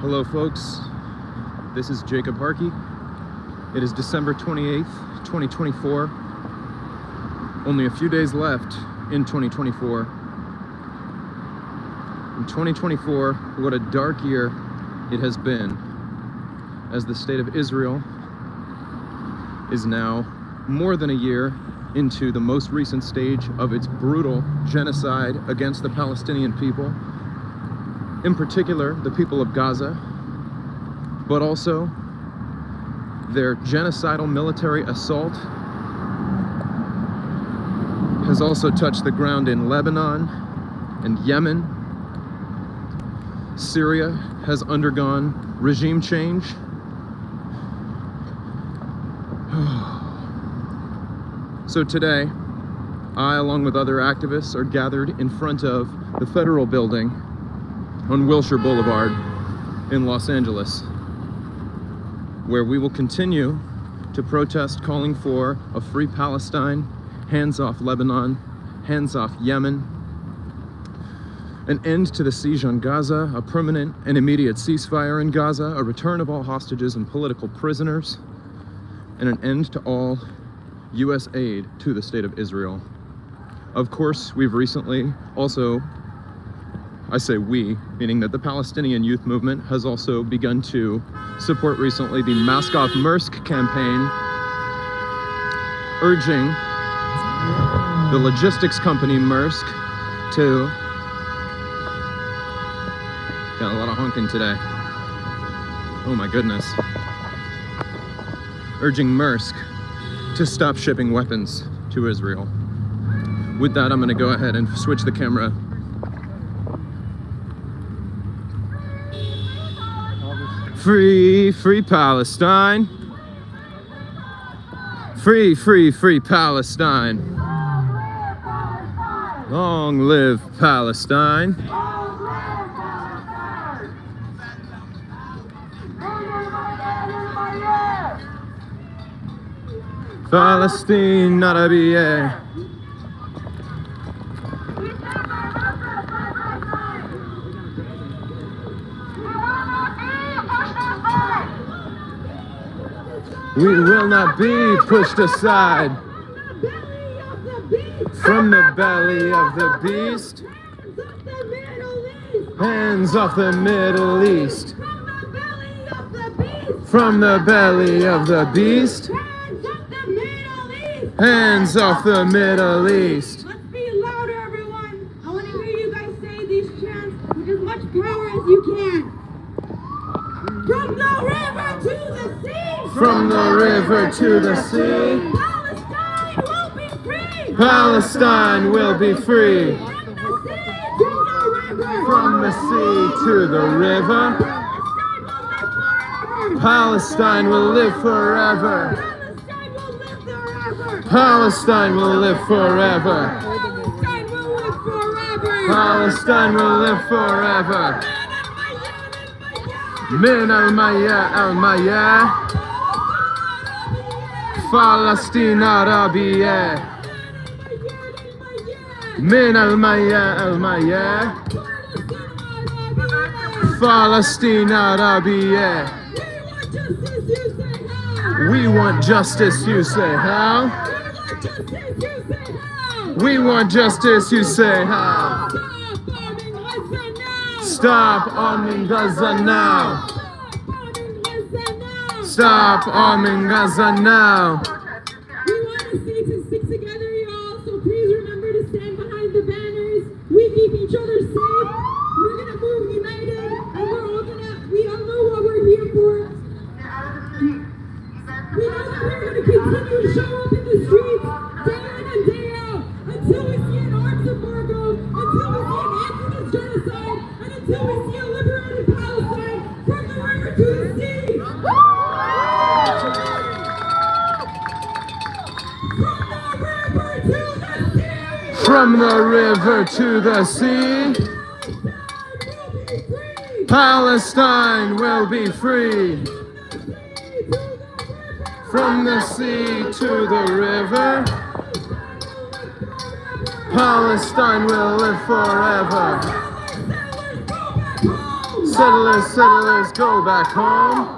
Hello folks, this is Jacob Harkey. It is December 28th, 2024. Only a few days left in 2024. In 2024, what a dark year it has been, as the state of Israel is now more than a year into the most recent stage of its brutal genocide against the Palestinian people, in particular the people of Gaza, but also their genocidal military assault has also touched the ground in Lebanon and Yemen. Syria has undergone regime change. So today, I, along with other activists, are gathered in front of the federal building on Wilshire Boulevard in Los Angeles, where we will continue to protest, calling for a free Palestine, hands off Lebanon, hands off Yemen, an end to the siege on Gaza, a permanent and immediate ceasefire in Gaza, a return of all hostages and political prisoners, and an end to all U.S. aid to the state of Israel. Of course, we've recently also, I say we, meaning that the Palestinian youth movement has also begun to support recently the Mask Off Maersk campaign, urging the logistics company Maersk to, got a lot of honking today, oh my goodness, urging Maersk to stop shipping weapons to Israel. With that, I'm going to go ahead and switch the camera. Free, free Palestine. Free, free, free Palestine. Long live Palestine. Palestine Arabia. We will not be pushed aside from the belly of the beast. Hands off the Middle East. From the belly of the beast. Hands off the Middle East. Let's be louder, everyone. I want to hear you guys say these chants with as much power as you can. From the river to the sea. From the river to the sea. Palestine will be free. Palestine will be free. From the sea to the river. From the sea to the river. Palestine will live forever. Palestine will live forever. Palestine will live forever. Min al-Maya al-Maya. Palestine Arabia. Min al-Maya al-Maya. Palestine Arabia. We want justice, you say how? We want justice, you say how? Stop arming Gaza now. Stop arming Gaza now. We want to stick together, y'all, so please remember to stand behind the banners. We keep each other safe. We're going to move united, and we all know what we're here for. We know that we're going to continue to show up in the streets day in and day out until we see an arms embargo, until we see an end to this genocide, and until we see a liberated Palestine from the river to the sea. From the river to the sea. Palestine will be free. From the sea to the river. Palestine will live forever. Settlers, settlers, go back home.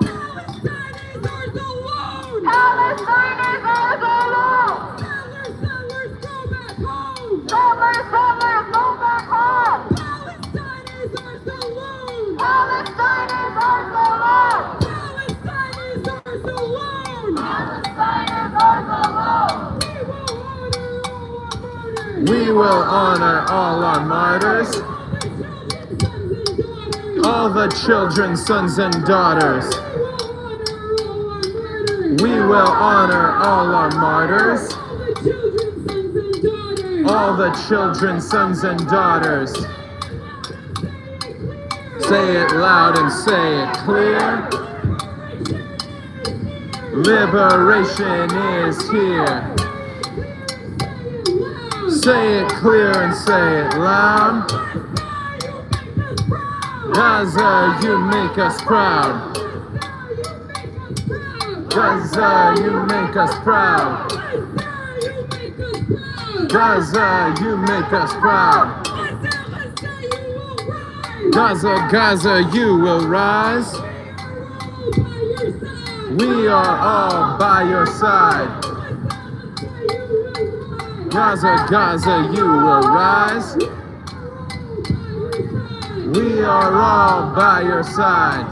Palestine is ours alone. Settlers, go back home. Settlers, go back home. Palestine is ours alone. Palestine is ours alone. Palestine is ours alone. Palestine is ours alone. We will honor all our martyrs. All the children's sons and daughters. We will honor all our martyrs. All the children's sons and daughters. Say it loud and say it clear. Liberation is here. Say it clear and say it loud. Gaza, you make us proud. Gaza, you make us proud. Gaza, you make us proud. Gaza, Gaza, you will rise. We are all by your side. Gaza, Gaza, you will rise. We are all by your side.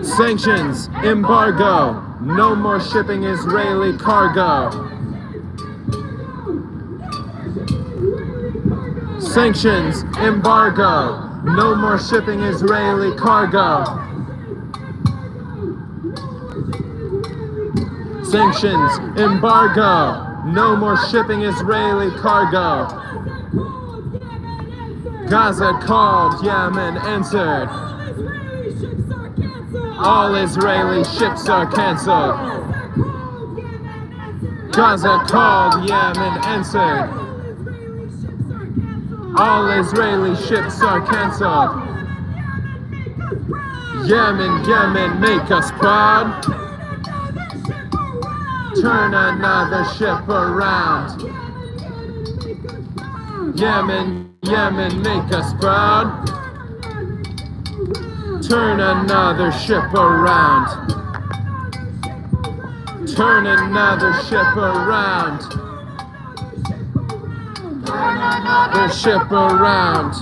Sanctions, embargo, no more shipping Israeli cargo. Sanctions, embargo, no more shipping Israeli cargo. Sanctions, embargo, no more shipping Israeli cargo. Gaza called, Yemen answered. All Israeli ships are canceled. Gaza called, Yemen answered. All Israeli ships are canceled. Yemen, Yemen, make us proud. Turn another ship around. Yemen, Yemen, make us proud. Turn another ship around. Turn another ship around. Turn another ship around.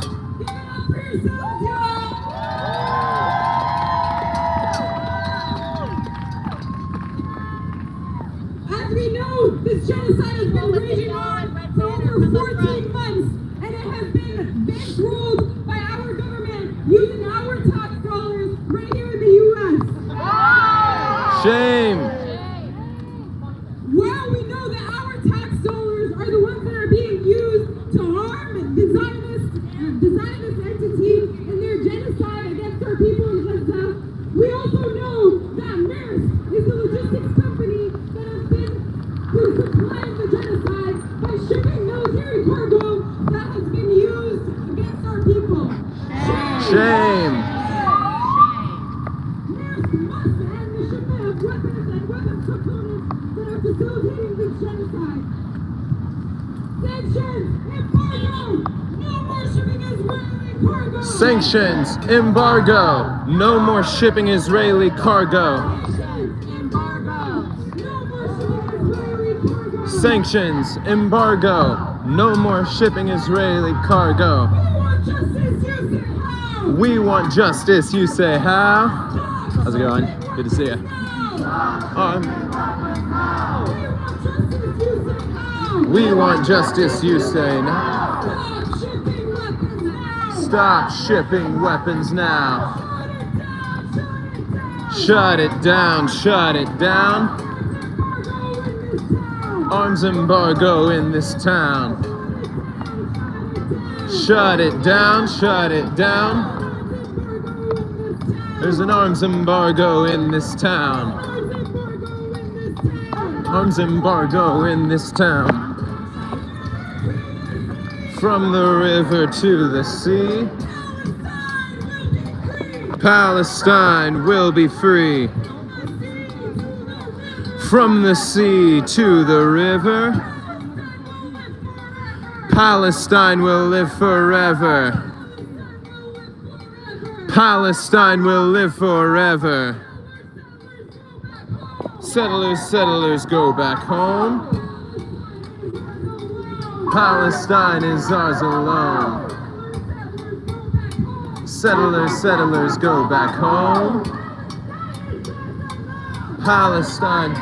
As we know, this genocide has been raging on for over 14 months, and it has been bankrolled by our government using our tax dollars right here in the U.S. Shame. While we know that our tax dollars are the ones that are being used to harm the Zionist entity in their genocide against our people in Gaza, we also know that Maersk is the logistics company that has been supplying the genocide by shipping military cargo that has been used against our people. Shame. Maersk must end the shipment of weapons and weapons components that are facilitating this genocide. Sanctions, embargo, no more shipping Israeli cargo. Sanctions, embargo, no more shipping Israeli cargo. Sanctions, embargo, no more shipping Israeli cargo. We want justice, you say how? How's it going? Good to see you. We want justice, you say now. Stop shipping weapons now. Shut it down, shut it down. Arms embargo in this town. Shut it down, shut it down. There's an arms embargo in this town. Arms embargo in this town. From the river to the sea, Palestine will be free. From the sea to the river, Palestine will live forever. Palestine will live forever. Settlers, settlers, go back home. Palestine is ours alone. Settlers, settlers, go back home. Palestine.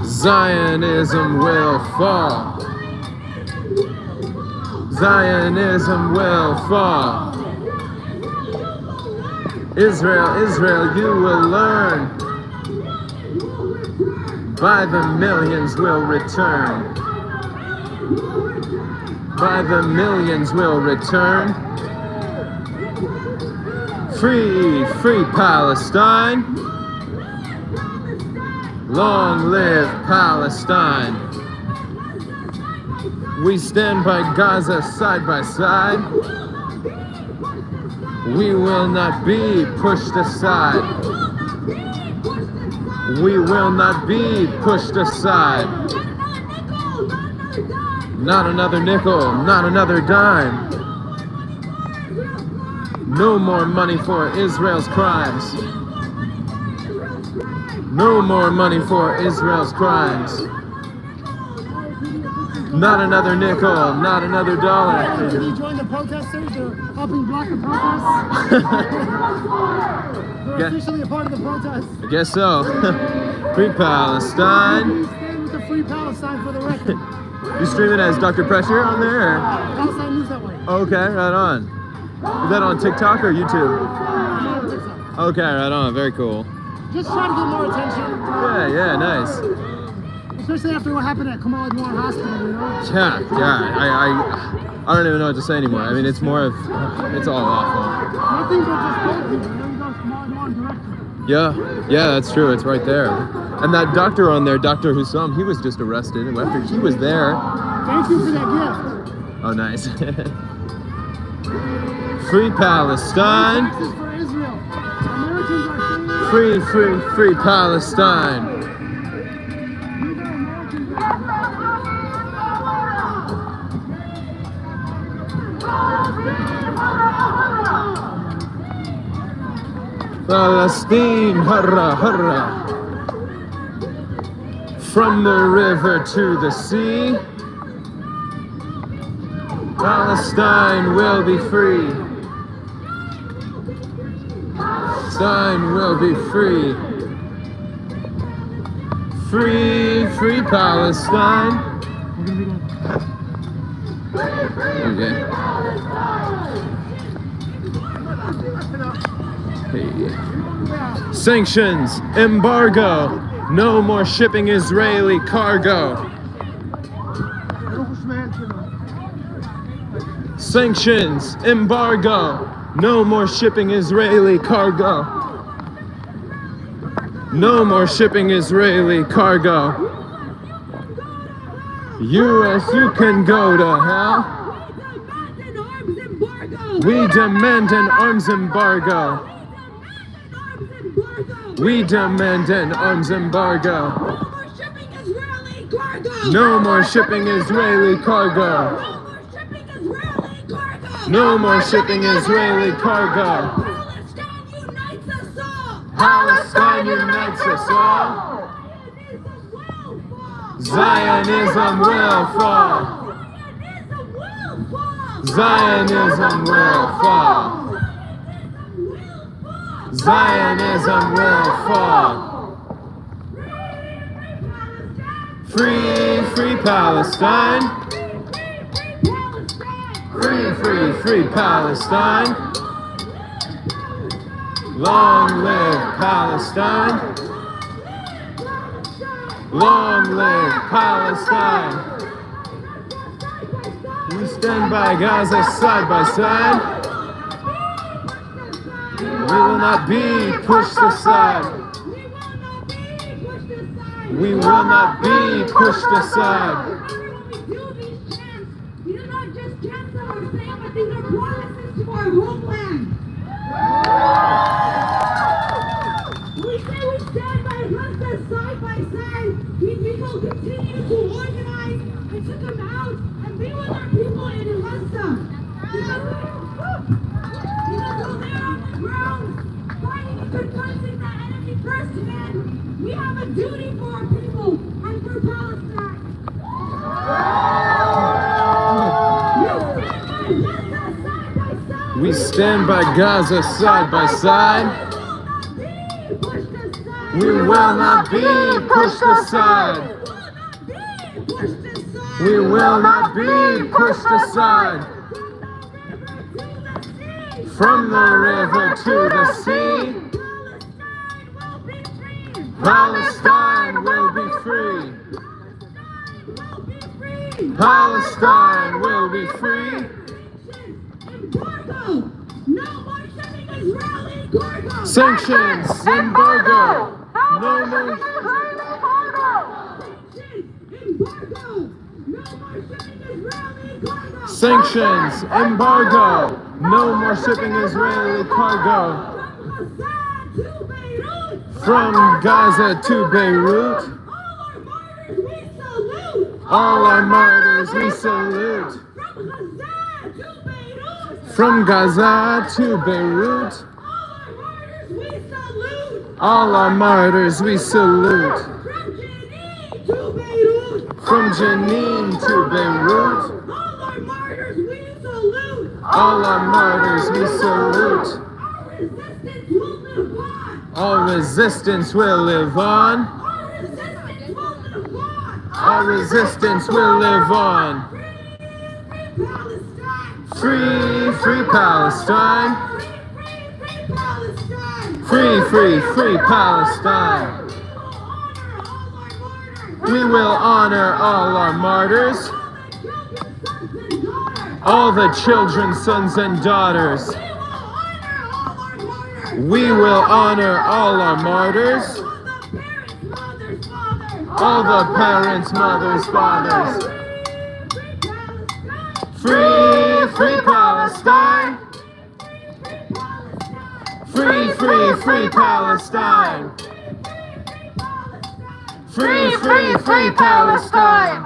Zionism will fall. Zionism will fall. Israel, Israel, you will learn. By the millions will return. By the millions will return. Free, free Palestine. Long live Palestine. We stand by Gaza side by side. We will not be pushed aside. We will not be pushed aside. Not another nickel, not another dime. No more money for Israel's crimes. No more money for Israel's crimes. Not another nickel, not another dollar. Did you join the protesters? They're helping block the protests? They're officially a part of the protest. I guess so. Free Palestine. Stand with the Free Palestine for the record. You stream it as Dr. Pressure on there? Or? Palestine News Network. Okay, right on. Is that on TikTok or YouTube? On TikTok. Okay, right on. Very cool. Just try to get more attention. Yeah, nice. Especially after what happened at Kamal Adwan Hospital, you know? Yeah. I don't even know what to say anymore. I mean, it's more of, it's all awful. Nothing but just both people. There you go, Kamal Adwan director. Yeah, that's true. It's right there. And that doctor on there, Dr. Hussam, he was just arrested after he was there. Thank you for that gift. Oh, nice. Free Palestine. Taxes for Israel. Americans are Free Palestine. Palestine, hurrah, hurrah. From the river to the sea, Palestine will be free. Palestine will be free. Free Palestine. Okay. Hey. Sanctions, embargo, no more shipping Israeli cargo. Sanctions, embargo, no more shipping Israeli cargo. No more shipping Israeli cargo. US, you can go to hell. We demand an arms embargo. We demand an arms embargo. No more shipping Israeli cargo. No more shipping Israeli cargo. Palestine unites us all. Zionism will fall. Zionism will fall. Zionism will fall. Free Palestine. Free Palestine. Long live Palestine. Long live Palestine. We stand by Gaza side by side. We will not be pushed aside. We will not be pushed aside. These are not just chants that we're saying, but these are promises to our homeland. We stand left us side by side. We will continue to organize and to come out and be with our people in Rasta. Because while they're on the ground fighting and confronting the enemy first man, we have a duty for our people and for Palestine. We stand by Gaza side by side. We will not be pushed aside. We will not be pushed aside. From the river to the sea, Palestine will be free. Palestine will be free. Sanctions, embargo, no more. Sanctions, embargo, no more shipping Israeli cargo. From Gaza to Beirut, all our martyrs we salute. From Gaza to Beirut, all our martyrs we salute. From Jenin to Beirut, all our martyrs we salute. All resistance will live on. Our resistance will live on. Free, free Palestine. Free, free, free Palestine. We will honor all our martyrs. All the children, sons and daughters. We will honor all our martyrs. All the parents, mothers, fathers. Free, free Palestine. Free, free, free Palestine. Free, free, free Palestine.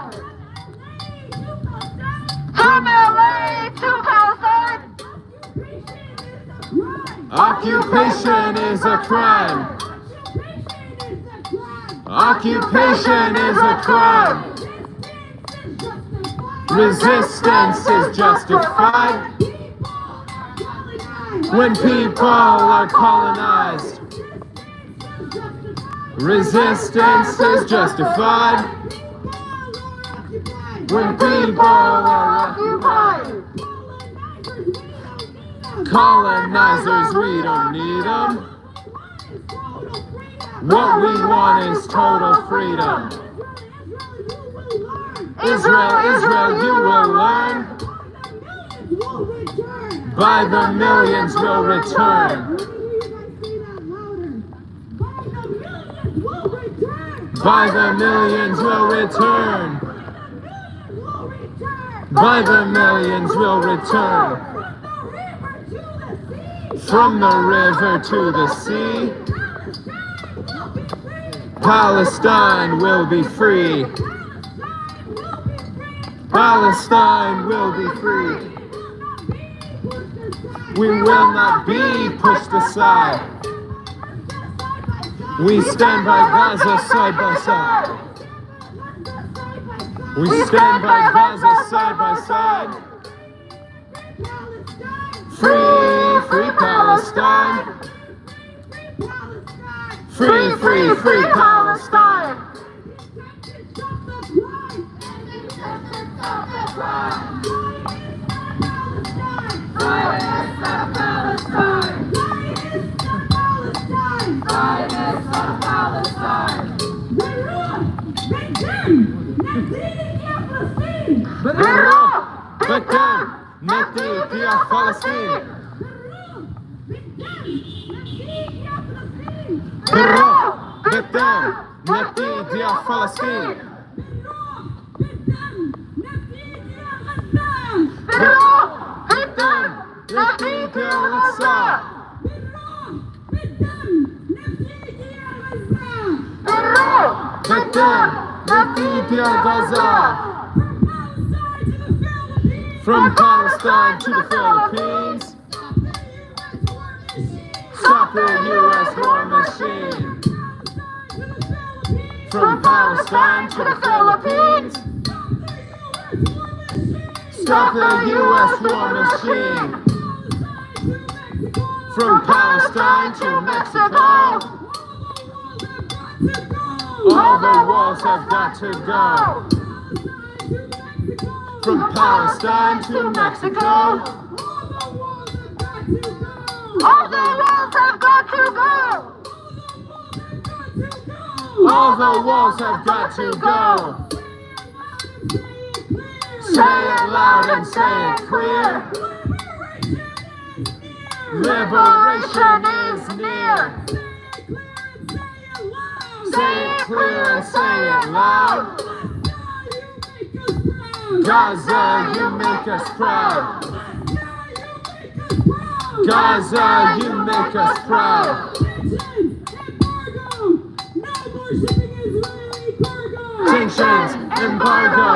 From LA to Palestine. Occupation is a crime. Occupation is a crime. Resistance is justified. When people are colonized, resistance is justified. When people are occupied, colonizers, we don't need them. What we want is total freedom. Israel, Israel, you will learn. By the millions will return. By the millions will return. By the millions will return. From the river to the sea, Palestine will be free. Palestine will be free. We will not be pushed aside. We stand by Gaza side by side. We stand by Gaza side by side. Free, free Palestine. Free, free, free Palestine. Palestine, Ethiopia, Gaza. From Palestine to the Philippines. Stop the U.S. war machine. From Palestine to the Philippines. Stop the U.S. war machine. From Palestine to Mexico. All the walls have got to go. From Palestine to Mexico. All the walls have got to go. All the walls have got to go. Say it loud and say it clear. Liberation is near. Say it clear and say it loud. Gaza, you make us proud. Gaza, you make us proud. Sanctions, embargo.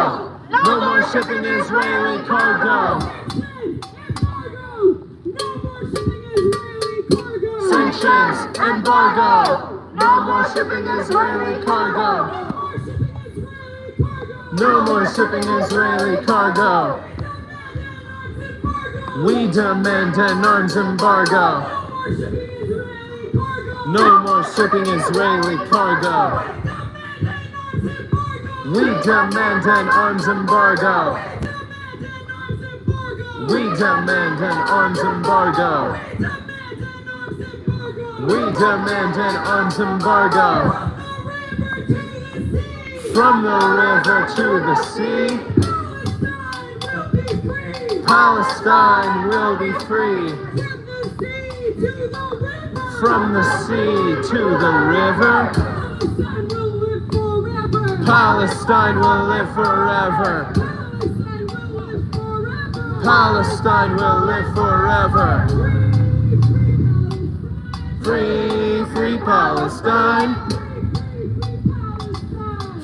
No more shipping Israeli cargo. Sanctions, embargo. No more shipping Israeli cargo. No more shipping Israeli cargo. We demand an arms embargo. No more shipping Israeli cargo. We demand an arms embargo. We demand an arms embargo. We demand an arms embargo. From the river to the sea, Palestine will be free. From the sea to the river, Palestine will live forever. Palestine will live forever. Free, free Palestine.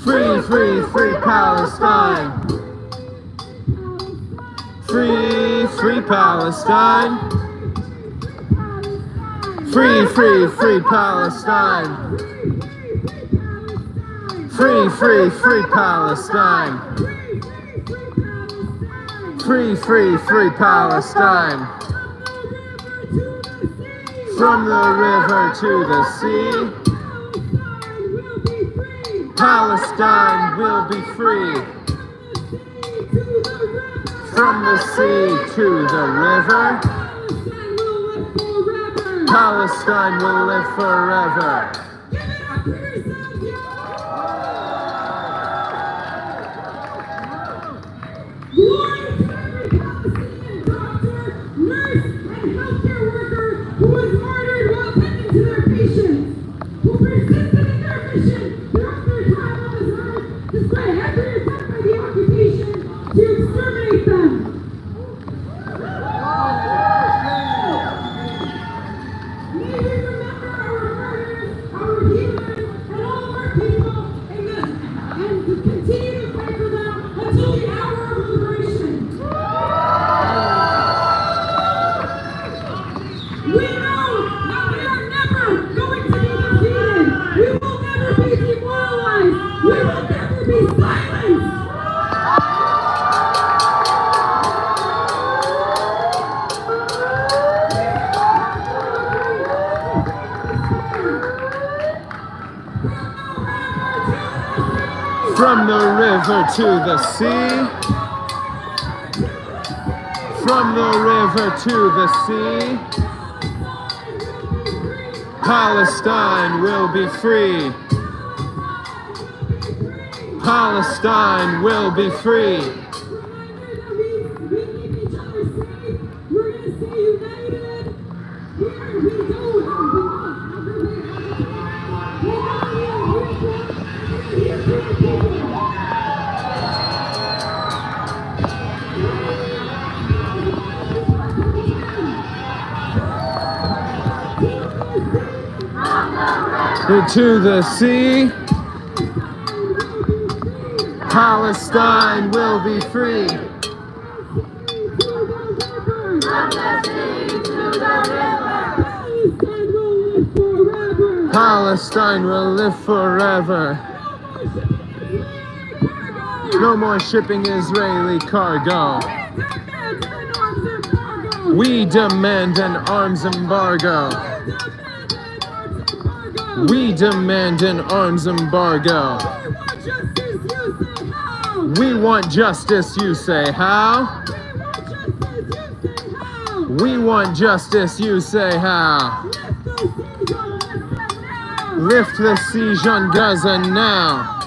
Free, free, free Palestine. Free, free Palestine. Free, free, free Palestine. Free, free, free Palestine. Free, free, free Palestine. From the river to the sea, Palestine will be free. From the sea to the river, Palestine will live forever. From the river to the sea, from the river to the sea, Palestine will be free. Palestine will be free. To the sea, Palestine will be free. From the sea to the river. Palestine will live forever. Palestine will live forever. No more shipping Israeli cargo. We demand an arms embargo. We demand an arms embargo. We want justice, you say how? We want justice, you say how? Lift the siege on Gaza now.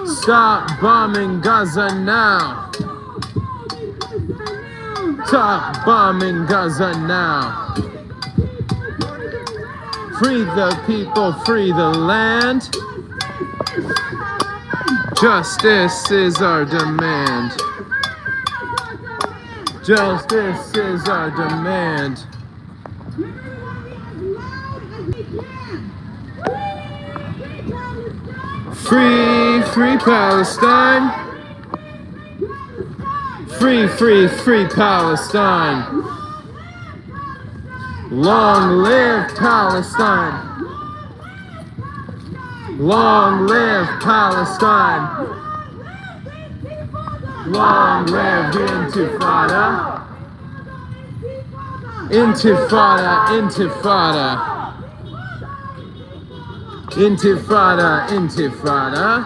Stop bombing Gaza now. Stop bombing Gaza now. Free the people, free the land. Justice is our demand. Justice is our demand. Free, free Palestine. Free, free, free Palestine. Long live Palestine. Long live Palestine. Long live Intifada. Intifada, Intifada. Intifada, Intifada.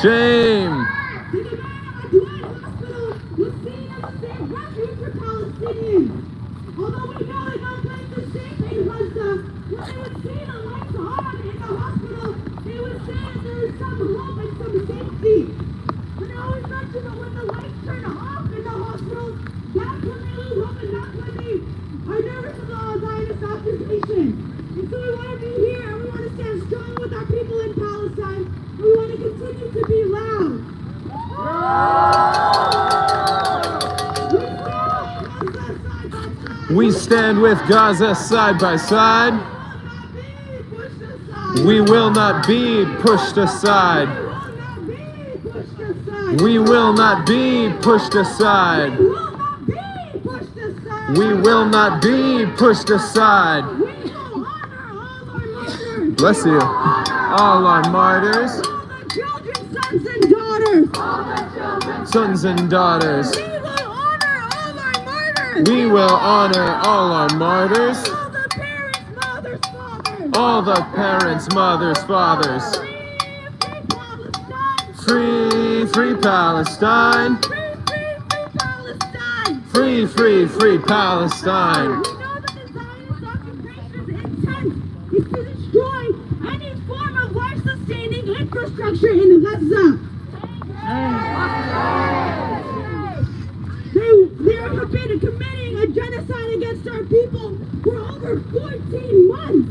Shame. Although we know they don't like the same in Gaza, when they would see the lights on in the hospital, they would say that there is some hope and some safety. But they always mention that when the lights turn off in the hospital, that's when they lose hope and that's when they are nervous about Zionist occupation. And so we want to be here and we want to stand strong with our people in Palestine and we want to continue to be loud. We stand with Gaza side by side. We will not be pushed aside. We will not be pushed aside. We will not be pushed aside. Bless you. All our martyrs. Sons and daughters. We will honor all our martyrs. All the parents, mothers, fathers. Free, free Palestine. Free, free, free Palestine. We know that the Zionist occupation's intent is to destroy any form of life-sustaining infrastructure in Gaza. They have been committing a genocide against our people for over 14 months.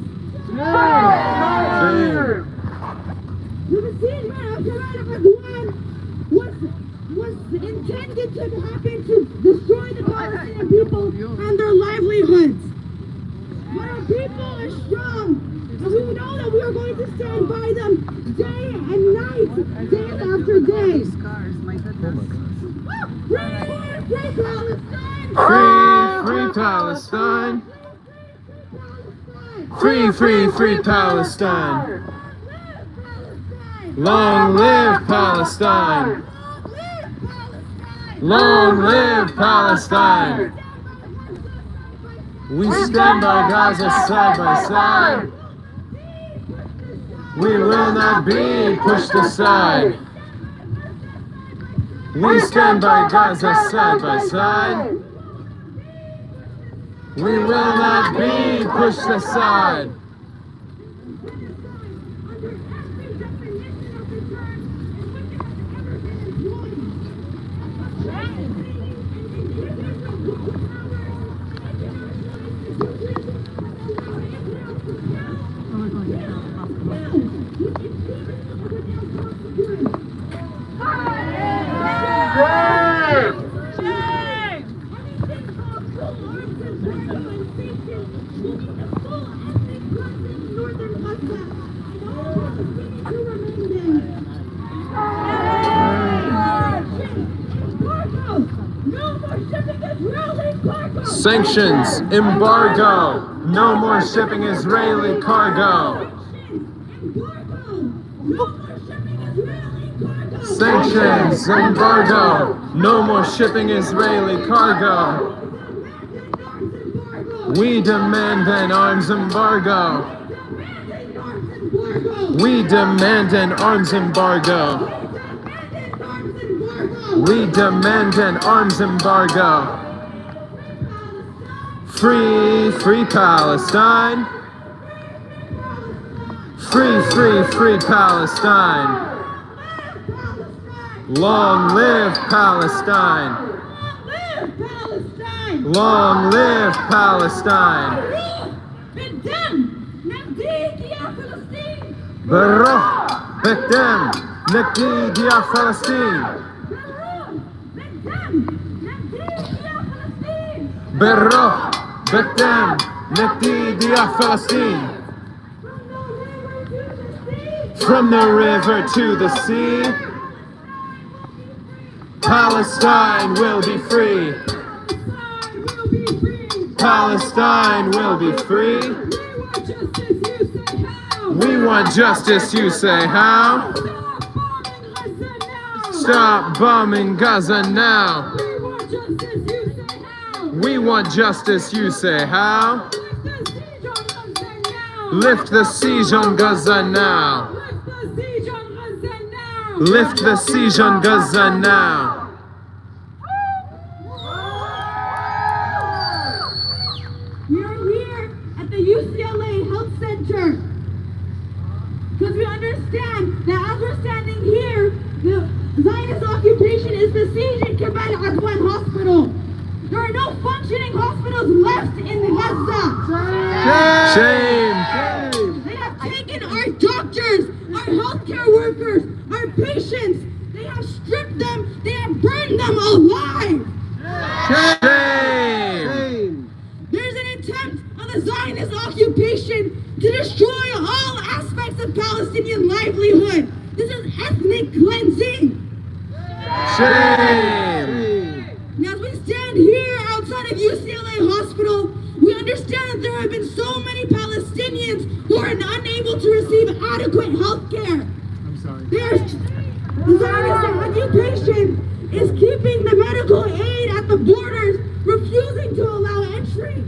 The besiegement of Gaza was intended to happen to destroy the Palestinian people and their livelihoods. But our people are strong, and we know that we are going to stand by them day and night, day after day. Free Palestine! Free, free, free Palestine. Long live Palestine. Long live Palestine. We stand by Gaza side by side. We will not be pushed aside. We stand by Gaza side by side. We will not be pushed aside. Sanctions, embargo, no more shipping Israeli cargo. Sanctions, embargo, no more shipping Israeli cargo. We demand an arms embargo. We demand an arms embargo. We demand an arms embargo. Free, free Palestine. Free, free, free Palestine. Long live Palestine. Long live Palestine. Baruch Betem Nakdi Dia Palestine. Baruch Betem Nakdi Dia Palestine. From the river to the sea, Palestine will be free. Palestine will be free. We want justice, you say how? Stop bombing Gaza now. We want justice, you say how? Lift the siege on Gaza now. Lift the siege on Gaza now. We are here at the UCLA Health Center because we understand that as we're standing here, the Zionist occupation is besieging Kemal Adwan Hospital. There are no functioning hospitals left in Gaza. Shame! They have taken our doctors, our healthcare workers, our patients. They have stripped them. They have burned them alive. Shame! There's an attempt on the Zionist occupation to destroy all aspects of Palestinian livelihood. This is ethnic cleansing. Shame! Now, as we stand here outside of UCLA Hospital, we understand that there have been so many Palestinians who are unable to receive adequate health care. I'm sorry. The Zionist occupation is keeping the medical aid at the borders, refusing to allow entry.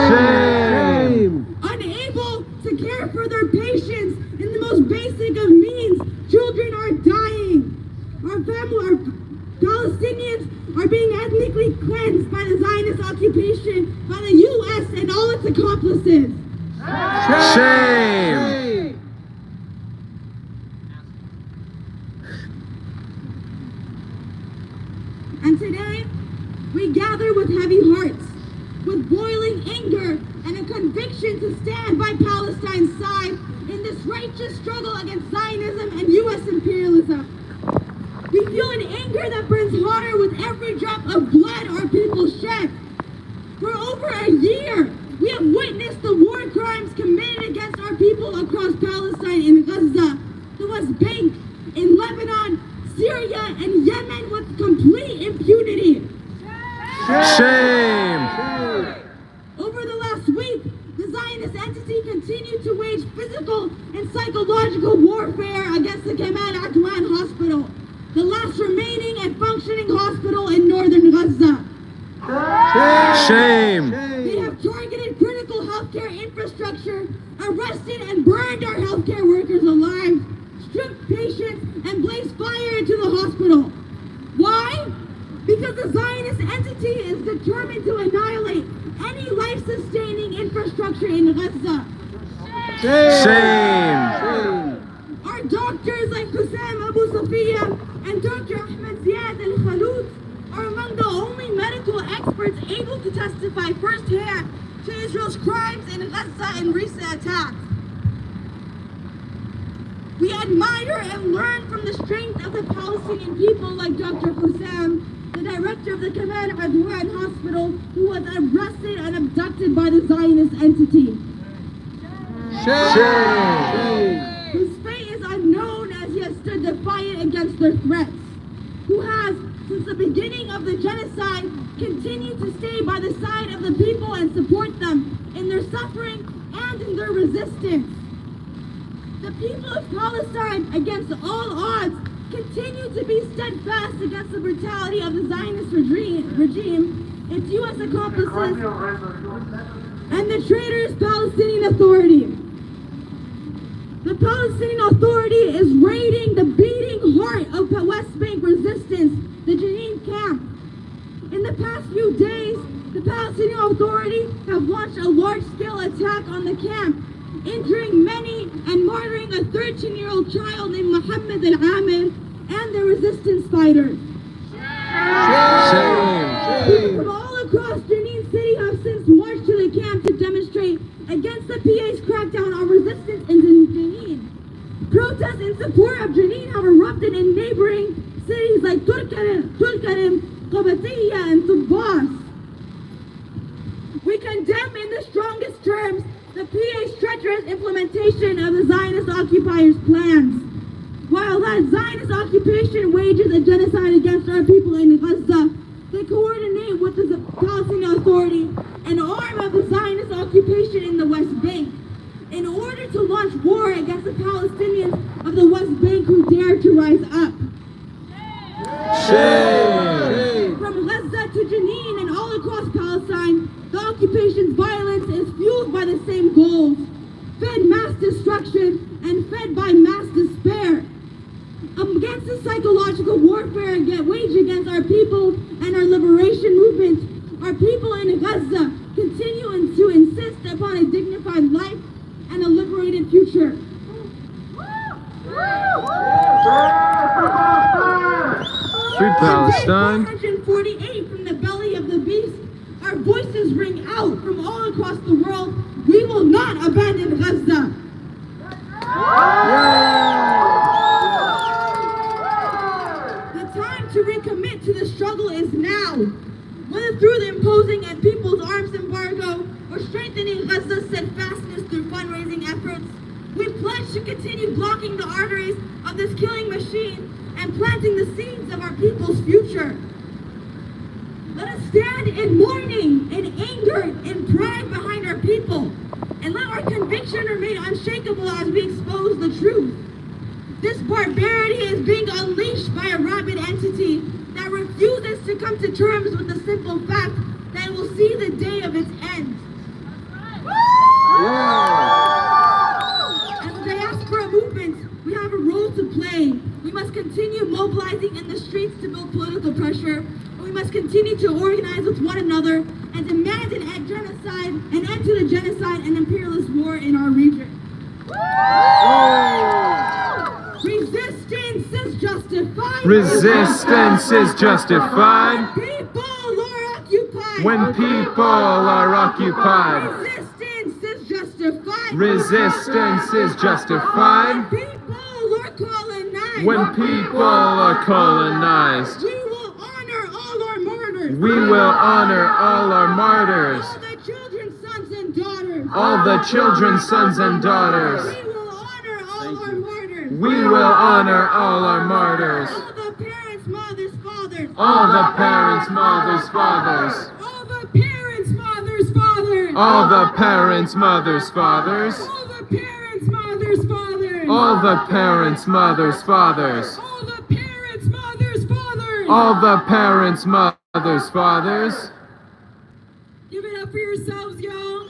Shame! Unable to care for their patients in the most basic of means. Children are dying. Our Palestinians are being ethnically cleansed by the Zionist occupation, by the U.S. and all its accomplices. Shame! And today, we gather with heavy hearts, with boiling anger and a conviction to stand by Palestine's side in this righteous struggle against Zionism and U.S. imperialism. We feel an anger that burns hotter with every drop of blood our people shed. For over a year, we have witnessed the war crimes committed against our people across Palestine, in Gaza, the West Bank, in Lebanon, Syria, and Yemen with complete impunity. Shame! Over the last week, the Zionist entity continued to wage physical and psychological warfare against the Kemal Adwan Hospital, the last remaining and functioning hospital in northern Gaza. Shame! They have targeted critical healthcare infrastructure, arrested and burned our healthcare workers alive, stripped patients, and blazed fire into the hospital. Why? Because the Zionist entity is determined to annihilate any life-sustaining infrastructure in Gaza. Shame! Our doctors like Hussam Abu Safia and Dr. Ahmed Ziad Al-Khalout are among the only medical experts able to testify firsthand to Israel's crimes in Gaza and recent attacks. We admire and learn from the strength of the Palestinian people like Dr. Hussam, the director of the Kemal Adwan Hospital, who was arrested and abducted by the Zionist entity. Shame! Whose fate is unknown as he has stood defiant against their threats. who has, since the beginning of the genocide, continued to stay by the side of the people and support them in their suffering and in their resistance. The people of Palestine, against all odds, continue to be steadfast against the brutality of the Zionist regime, its U.S. accomplices, and the traitorous Palestinian Authority. The Palestinian Authority is raiding the beating heart of the West Bank resistance, the Jenin camp. In the past few days, the Palestinian Authority have launched a large-scale attack on the camp, injuring many and martyring a 13-year-old child named Mohammed al-Amir and the resistance fighters. People from all across Jenin City have since marched to the camp to demonstrate against the PA's crackdown on resistance in Jenin. Protests in support of Jenin have erupted in neighboring cities like Tulkarem, Qabatiyya, and Tubbas. We condemn in the strongest terms the PA's treacherous implementation of the Zionist occupiers' plans. While that Zionist occupation wages a genocide against our people in Gaza, they coordinate with the Palestinian Authority, an arm of the Zionist occupation in the West Bank, in order to launch war against the Palestinians of the West Bank who dare to rise up. Shame! From Gaza to Jenin and all across Palestine, the occupation's violence is fueled by the same goals, fed mass destruction and fed by mass despair. Against the psychological warfare waged against our people and our liberation movement, our people in Gaza continue to insist upon a dignified life and a liberated future. Free Palestine. 448 from the belly of the beast, our voices ring out from all across the world. We will not abandon Gaza. The time to recommit to the struggle is now. Whether through the imposing a people's arms embargo or strengthening Gaza's steadfastness through fundraising efforts, we pledge to continue blocking the arteries of this killing machine and planting the seeds of our people's future. Let us stand in mourning, in anger, in pride behind our people, and let our conviction remain unshakable as we expose the truth. This barbarity is being unleashed by a rabid entity that refuses to come to terms with the simple fact that it will see the day of its end. As a diaspora movement, we have a role to play. We must continue mobilizing in the streets to build political pressure. We must continue to organize with one another and demand an end to the genocide and imperialist war in our region. Resistance is justified. Resistance is justified. People are occupied. When people are occupied. Resistance is justified. Resistance is justified. People are colonized. When people are colonized. We will honor all our martyrs. We will honor all our martyrs. All the children's sons and daughters. All the children's sons and daughters. We will honor all our martyrs. We will honor all our martyrs. All the parents, mothers, fathers. All the parents, mothers, fathers. All the parents, mothers, fathers. All the parents, mothers, fathers. All the parents, mothers, fathers. All the parents, mothers, fathers. All the parents, mothers, fathers. All the parents, mothers, fathers. Give it up for yourselves, y'all.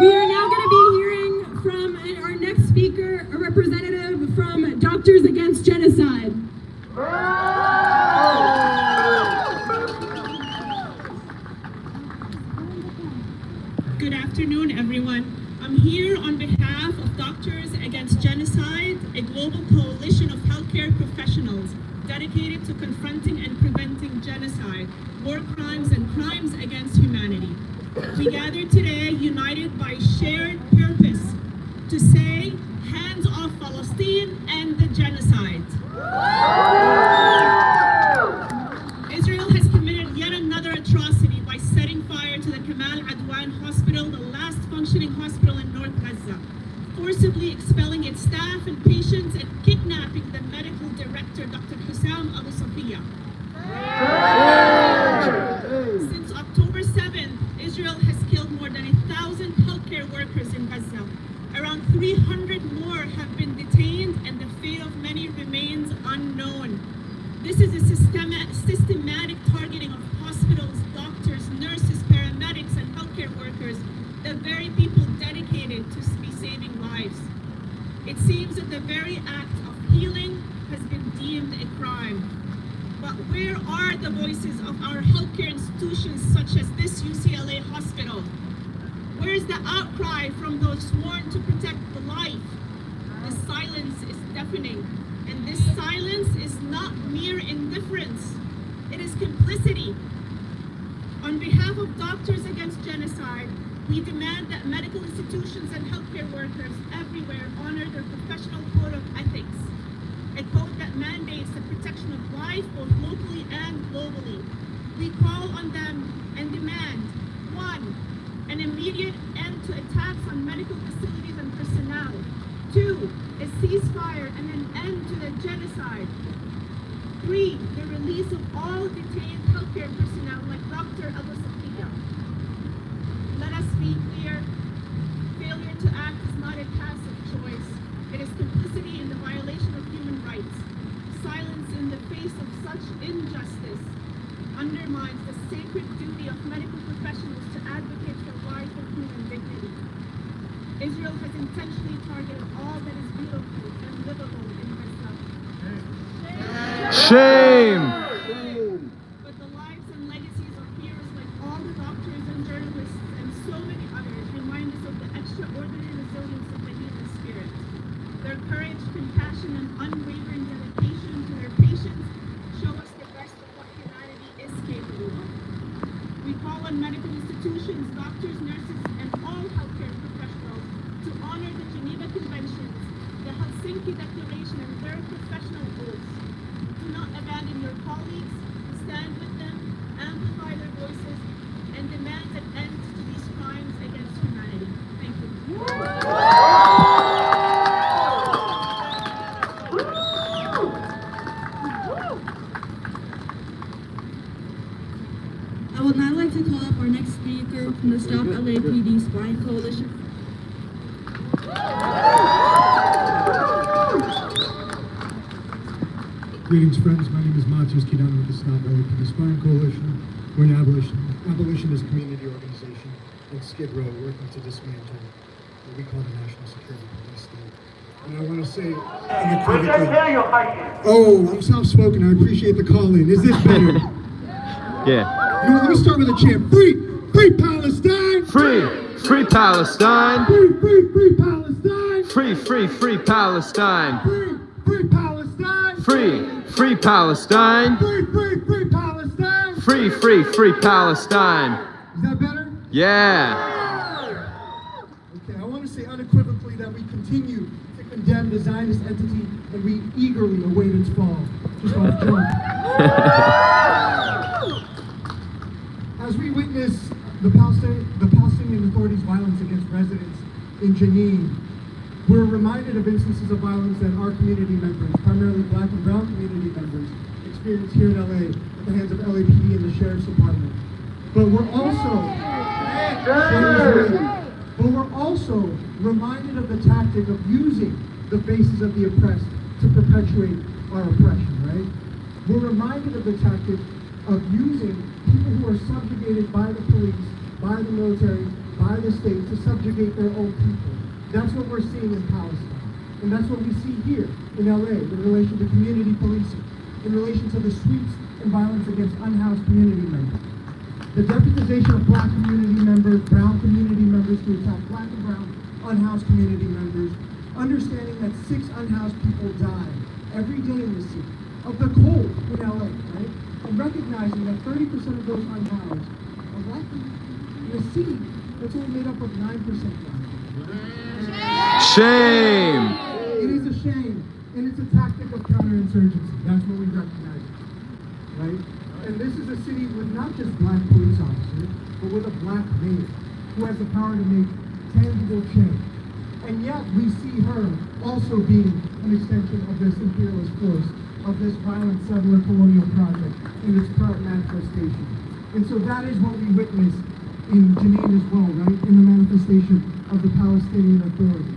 We are now going to be hearing from our next speaker, a representative from Doctors Against Genocide. Good afternoon, everyone. I'm here on behalf of Doctors Against Genocide, a global coalition of healthcare professionals dedicated to confronting and preventing genocide, war crimes, and crimes against humanity. We gather today united by shared purpose to say, hands off Palestine and the genocide. Israel has committed yet another atrocity by setting fire to the Kamal Adwan Hospital, the last functioning hospital in North Gaza. forcibly expelling its staff and patients and kidnapping the medical director, Dr. Hussam Abu Safiya. Since October 7th, Israel has killed more than 1,000 healthcare workers in Gaza. Around 300 more have been detained, and the fate of many remains unknown. This is a systematic targeting of hospitals, doctors, nurses, paramedics, and healthcare workers, the very people dedicated to be saving lives. It seems that the very act of healing has been deemed a crime. But where are the voices of our healthcare institutions such as this UCLA hospital? Where is the outcry from those sworn to protect the life? The silence is deafening, and this silence is not mere indifference. It is complicity. On behalf of Doctors Against Genocide, we demand that medical institutions and healthcare workers everywhere honor their professional code of ethics, a code that mandates the protection of life both locally and globally. We call on them and demand, 1, an immediate end to attacks on medical facilities and personnel. 2, a ceasefire and an end to the genocide. 3, the release of all detained healthcare personnel like Dr. Abu Safiya. Let us be clear, failure to act is not a passive choice. It is complicity in the violation of human rights. Silence in the face of such injustice undermines the sacred duty of medical professionals to advocate for life and human dignity. Israel has intentionally targeted all that is beautiful and livable in Gaza. Shame! But the lives and legacies of heroes like all the doctors and journalists and so many others remind us of the extraordinary resilience of the human spirit. Their courage, compassion, and unwavering dedication to their patients show us the best of what humanity is capable of. We call on medical institutions, doctors, nurses, and all healthcare professionals to honor the Geneva Conventions, the Helsinki Declaration, and their professional oaths. Do not abandon your colleagues, stand with them, amplify their voices, and demand an end to these crimes against humanity. Thank you. I would now like to call up our next speaker from the Stop LAPD Spying Coalition. Greetings, friends. My name is martyrs with the Stop LAPD Spying Coalition. We're an abolitionist community organization in Skid Row working to dismantle what we call the National Security Police State. And I want to say unequivocally, oh, I'm soft-spoken. I appreciate the call-in. Is this better? Yeah. You know what, let me start with a chant. Free! Free Palestine! Free! Free Palestine! Free Palestine! Free Palestine! Free Palestine! Free Palestine! Free Palestine! Free Palestine! Is that better? Yeah! Okay, I want to say unequivocally that we continue to condemn the Zionist entity and we eagerly await its fall. Just off jump. As we witness the Palestinian Authority's violence against residents in Jenin, we're reminded of instances of violence that our community members, primarily Black and Brown community members, experience here in LA at the hands of LAPD and the Sheriff's Department. But we're also reminded of the tactic of using the faces of the oppressed to perpetuate our oppression, right? We're reminded of the tactic of using people who are subjugated by the police, by the military, by the state to subjugate their own people. That's what we're seeing in Palestine. And that's what we see here in LA in relation to community policing, in relation to the sweeps and violence against unhoused community members. The deputization of Black community members, Brown community members to attack Black and Brown unhoused community members, understanding that 6 unhoused people die every day in the city of the cold in LA, right? And recognizing that 30% of those unhoused are Black people in a city that's only made up of 9% Black. Shame! It is a shame, and it's a tactic of counterinsurgency. That's what we recognize, right? And this is a city with not just Black police officers, but with a Black mayor who has the power to make tangible change. And yet we see her also being an extension of this imperialist force, of this violent settler colonial project in its current manifestation. And so that is what we witness in Jenin as well, right? In the manifestation of the Palestinian Authority.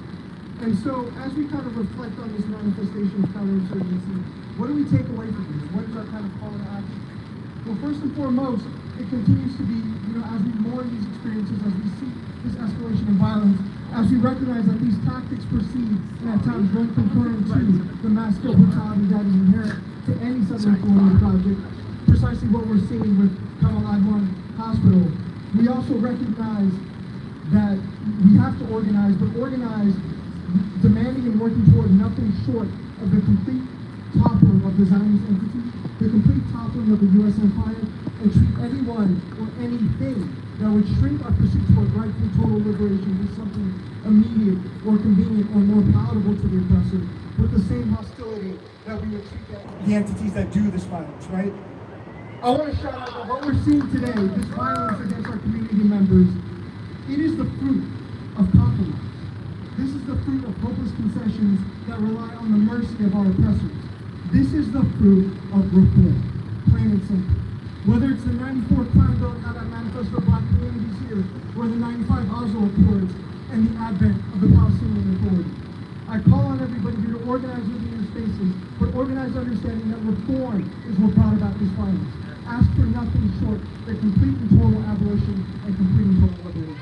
And so as we kind of reflect on this manifestation of counterinsurgency, what do we take away from this? What is our kind of call to action? Well, first and foremost, it continues to be, as we mourn these experiences, as we see this escalation of violence, as we recognize that these tactics proceed and at times run concurrent to the mass scale brutality that is inherent to any settler colonial project, precisely what we're seeing with Kamal Adwan Hospital. We also recognize that we have to organize, but organize demanding and working toward nothing short of the complete toppling of the Zionist entity, the complete toppling of the U.S. empire, and treat anyone or anything that would shrink our pursuit toward rightful total liberation as something immediate or convenient or more palatable to the oppressor with the same hostility that we would treat the entities that do this violence, right? I want to shout out that what we're seeing today, this violence against our community members, it is the fruit of compromise. This is the fruit of hopeless concessions that rely on the mercy of our oppressors. This is the fruit of reform, plain and simple. Whether it's the 94 crime bill and how that manifests for black communities here, or the 95 Oslo Accords and the advent of the Palestinian Authority. I call on everybody here to organize within your spaces, but organize understanding that reform is what brought about this violence. Ask for nothing short than complete and total abolition and complete and total liberation.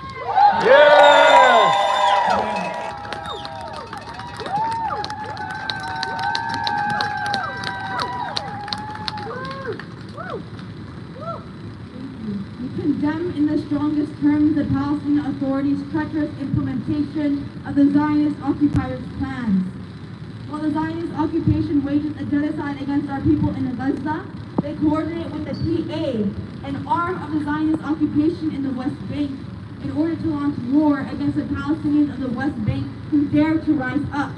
Yeah! We condemn in the strongest terms the Palestinian Authority's treacherous implementation of the Zionist occupiers' plans. While the Zionist occupation wages a genocide against our people in Gaza, they coordinate with the PA, an arm of the Zionist occupation in the West Bank, in order to launch war against the Palestinians of the West Bank who dare to rise up.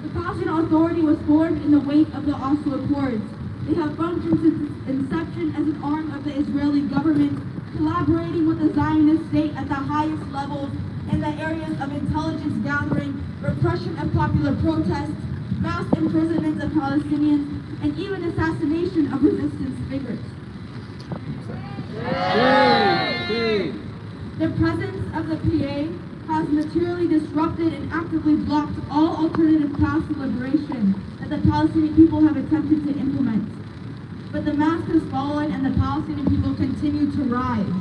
The Palestinian Authority was formed in the wake of the Oslo Accords. They have functioned since its inception as an arm of the Israeli government, collaborating with the Zionist state at the highest levels in the areas of intelligence gathering, repression of popular protests, mass imprisonment of Palestinians, and even assassination of resistance figures. The presence of the PA has materially disrupted and actively blocked all alternative paths to liberation that the Palestinian people have attempted to implement. But the mask has fallen and the Palestinian people continue to rise.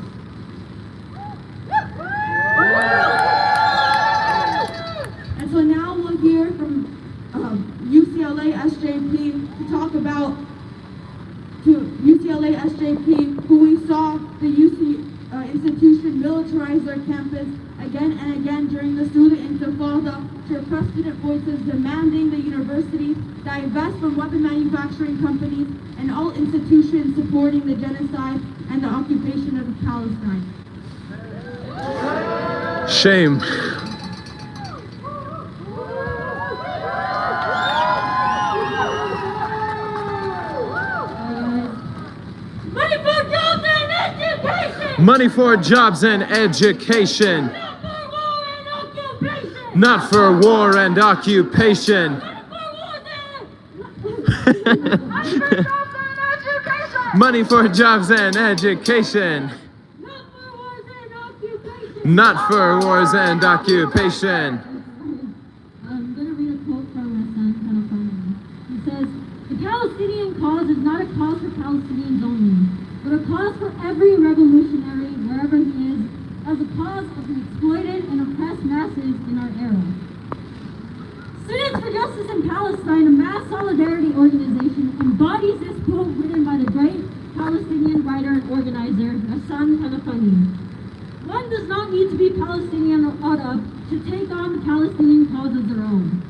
And so now we'll hear from UCLA SJP to talk about UCLA SJP, who we saw the institution militarize their campus again and again during the student intifada to repress student voices demanding the university divest from weapon manufacturing companies and all institutions supporting the genocide and the occupation of Palestine. Shame. Money for jobs and education! Money for jobs and education! Not for war and occupation! Money for jobs and education! Not for wars and occupation! I'm going to read a quote from my son, kind of funny. He says, "The Palestinian cause is not a cause for Palestinians only, but a cause for every revolutionary, wherever he is, as a cause of the exploited and oppressed masses in our era." Students for Justice in Palestine, a mass solidarity organization, embodies this quote written by the great Palestinian writer and organizer, Hassan Kanafani. One does not need to be Palestinian or Arab to take on the Palestinian cause as their own.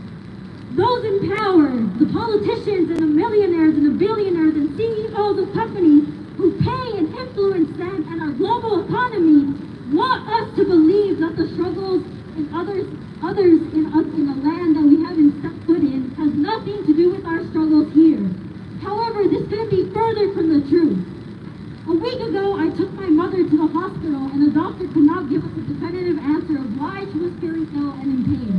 Those in power, the politicians and the millionaires and the billionaires and CEOs of companies who pay and influence them and our global economy, want us to believe that the struggles and others in the land that we haven't stepped foot in has nothing to do with our struggles here. However, this couldn't be further from the truth. A week ago, I took my mother to the hospital and the doctor could not give us a definitive answer of why she was feeling ill and in pain.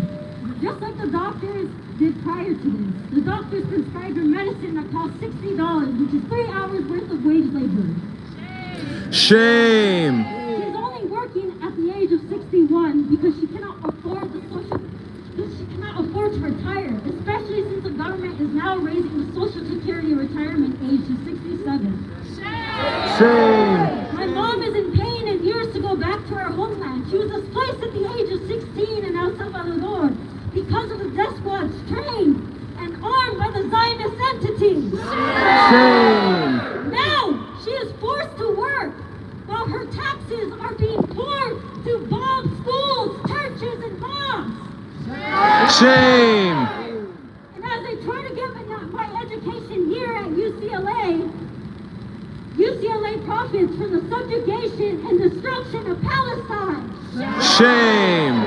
Just like the doctors did prior to this. The doctors prescribed her medicine that cost $60, which is 3 hours worth of wage labor. Shame! She's only working at the age of 61 because she cannot afford to retire, especially since the government is now raising the Social Security retirement age to 67. Shame! My mom is in pain and years to go back to her homeland. She was displaced at the age of 16 in El Salvador because of the death squads trained and armed by the Zionist entity. Shame! Now she is forced to work while her taxes are being poured to bomb schools, churches, and mosques. Shame! And as I try to get my education here at UCLA, UCLA profits from the subjugation and destruction of Palestine. Shame!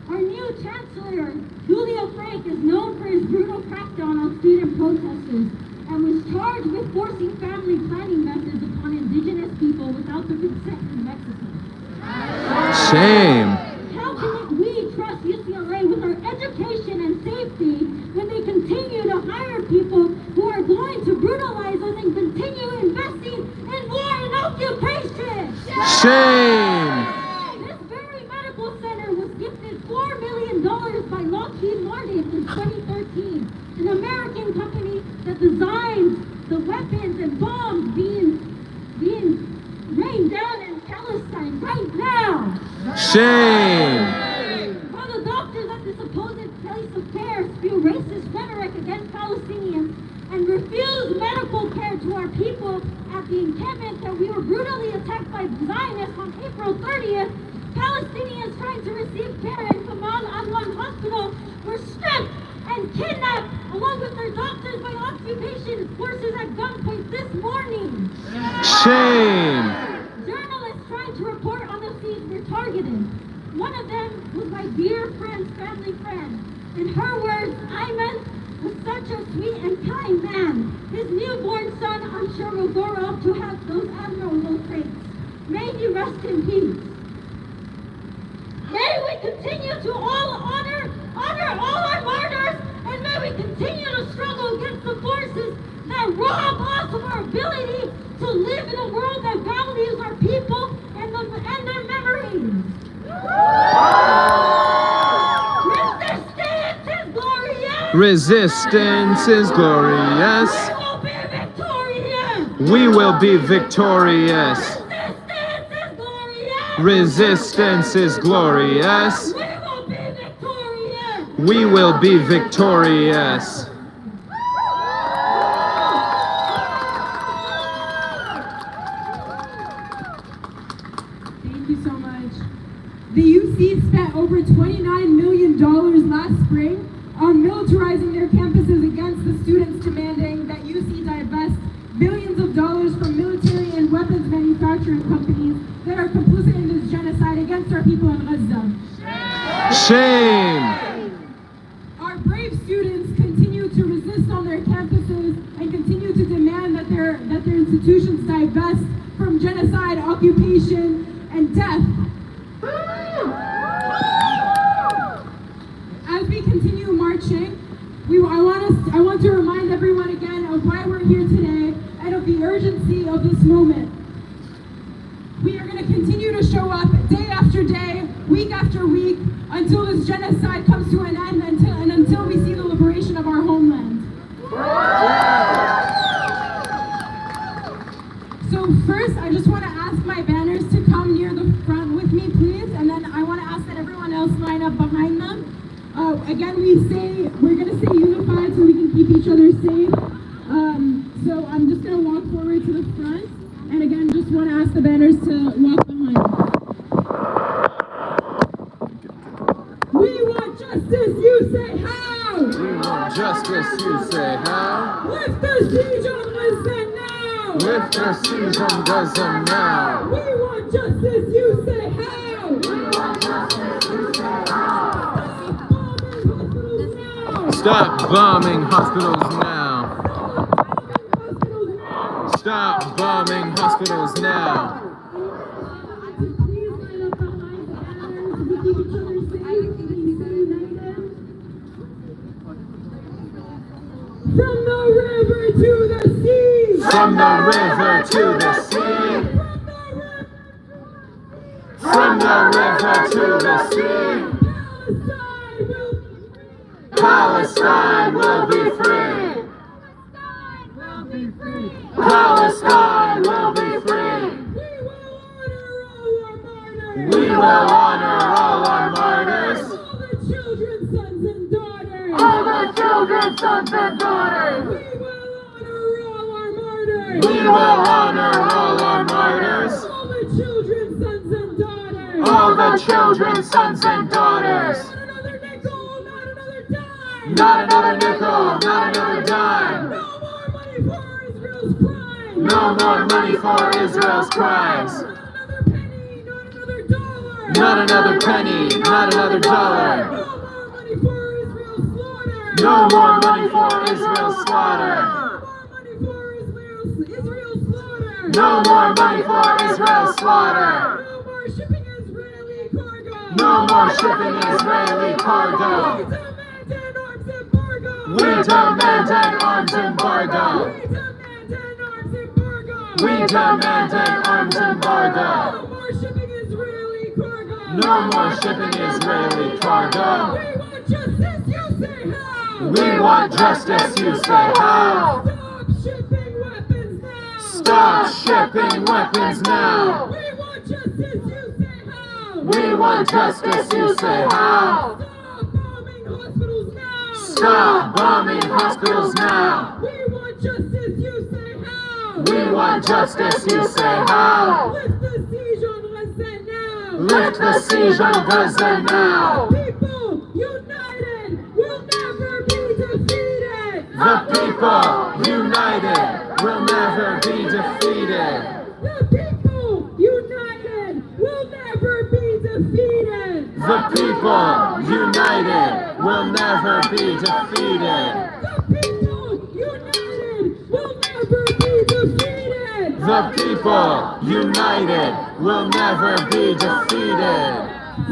Our new chancellor, Julio Frank, is known for his brutal crackdown on student protesters and was charged with forcing family planning methods upon indigenous people without their consent in Mexico. Shame! How can we trust UCLA with our education and safety when they continue to hire people who are going to brutalize us and continue investing in war and occupation? Shame! This very medical center was gifted $4 million by Lockheed Martin in 2013, an American company that designs the weapons and bombs being rained down in Palestine right now. Shame! While the doctors at the supposed place of care spew racist rhetoric against Palestinians and refuse medical care to our people at the encampment that we were brutally attacked by Zionists on April 30th, Palestinians trying to receive care in Kamal Adwan Hospital were stripped and kidnapped along with their doctors by occupation forces at gunpoint this morning. Shame! Journalists trying to report on the scenes were targeted. One of them was my dear friend's family friend. In her words, Ayman was such a sweet and kind man. His newborn son, I'm sure, will grow up to have those admirable traits. May he rest in peace. May we continue to all honor all our martyrs, and may we continue to struggle against the forces that rob us of our ability to live in a world that values our people and their memories. Resistance is glorious! Resistance is glorious. We will be victorious! We will be victorious. Resistance is glorious! Resistance is glorious. We will be victorious! We will be victorious. Thank you so much. The UC spent over $29 million last spring on militarizing their campuses against the students, demanding that UC divest billions of dollars from military and weapons manufacturing companies that are complicit in this genocide against our people in Gaza. Shame! Our brave students continue to resist on their campuses and continue to demand that their institutions divest from genocide, occupation, and death. As we continue marching, I want to remind everyone again of why we're here today and of the urgency of this moment. We are going to continue to show up day after day, week after week, until this genocide comes to an end and until we see the liberation of our homeland. So first, I just want to ask my banners to come near the front with me, please, and then I want to ask that everyone else line up behind them. Again, we're going to say unified so we can keep each other safe. So I'm just going to walk forward to the front, and again, just want to ask the banners to walk behind. We want justice, you say how? We want justice, you say how? Lift the siege on Gaza now! Lift the siege on Gaza now! We want justice, you say how? We want justice, you say how? Stop bombing hospitals now! Stop bombing hospitals now! Stop bombing hospitals now! Please line up behind the banners to keep each other safe. From the river to the sea. From the river to the sea. Palestine will be free. Palestine will be free. We will honor all our martyrs. All the children's sons and daughters. All the children's sons and daughters. We will honor all our We martyrs. will honor all our martyrs. All the children's sons and daughters. All the children's sons and daughters. Not another nickel, not another dime. Not another nickel, not another dime. No more money for Israel's crimes. No more money for Israel's crimes. Not another penny, not another dollar. Not another penny, not another dollar. No more money for Israel's slaughter. No more money for Israel's slaughter. No more shipping Israeli cargo. No more shipping Israeli cargo. We demand an arms embargo. We demand an arms embargo. No more shipping Israeli cargo. No more shipping Israeli cargo. We want justice, you say how? Stop shipping weapons now. We want justice, you say how? Stop bombing hospitals now. We want justice, you say how? We want justice, you say how? Lift the siege on Gaza now. Lift the siege on Gaza now. People united will never be defeated. The people united will never be defeated. The people united will never be defeated. The people united will never be defeated. The people united will never be defeated.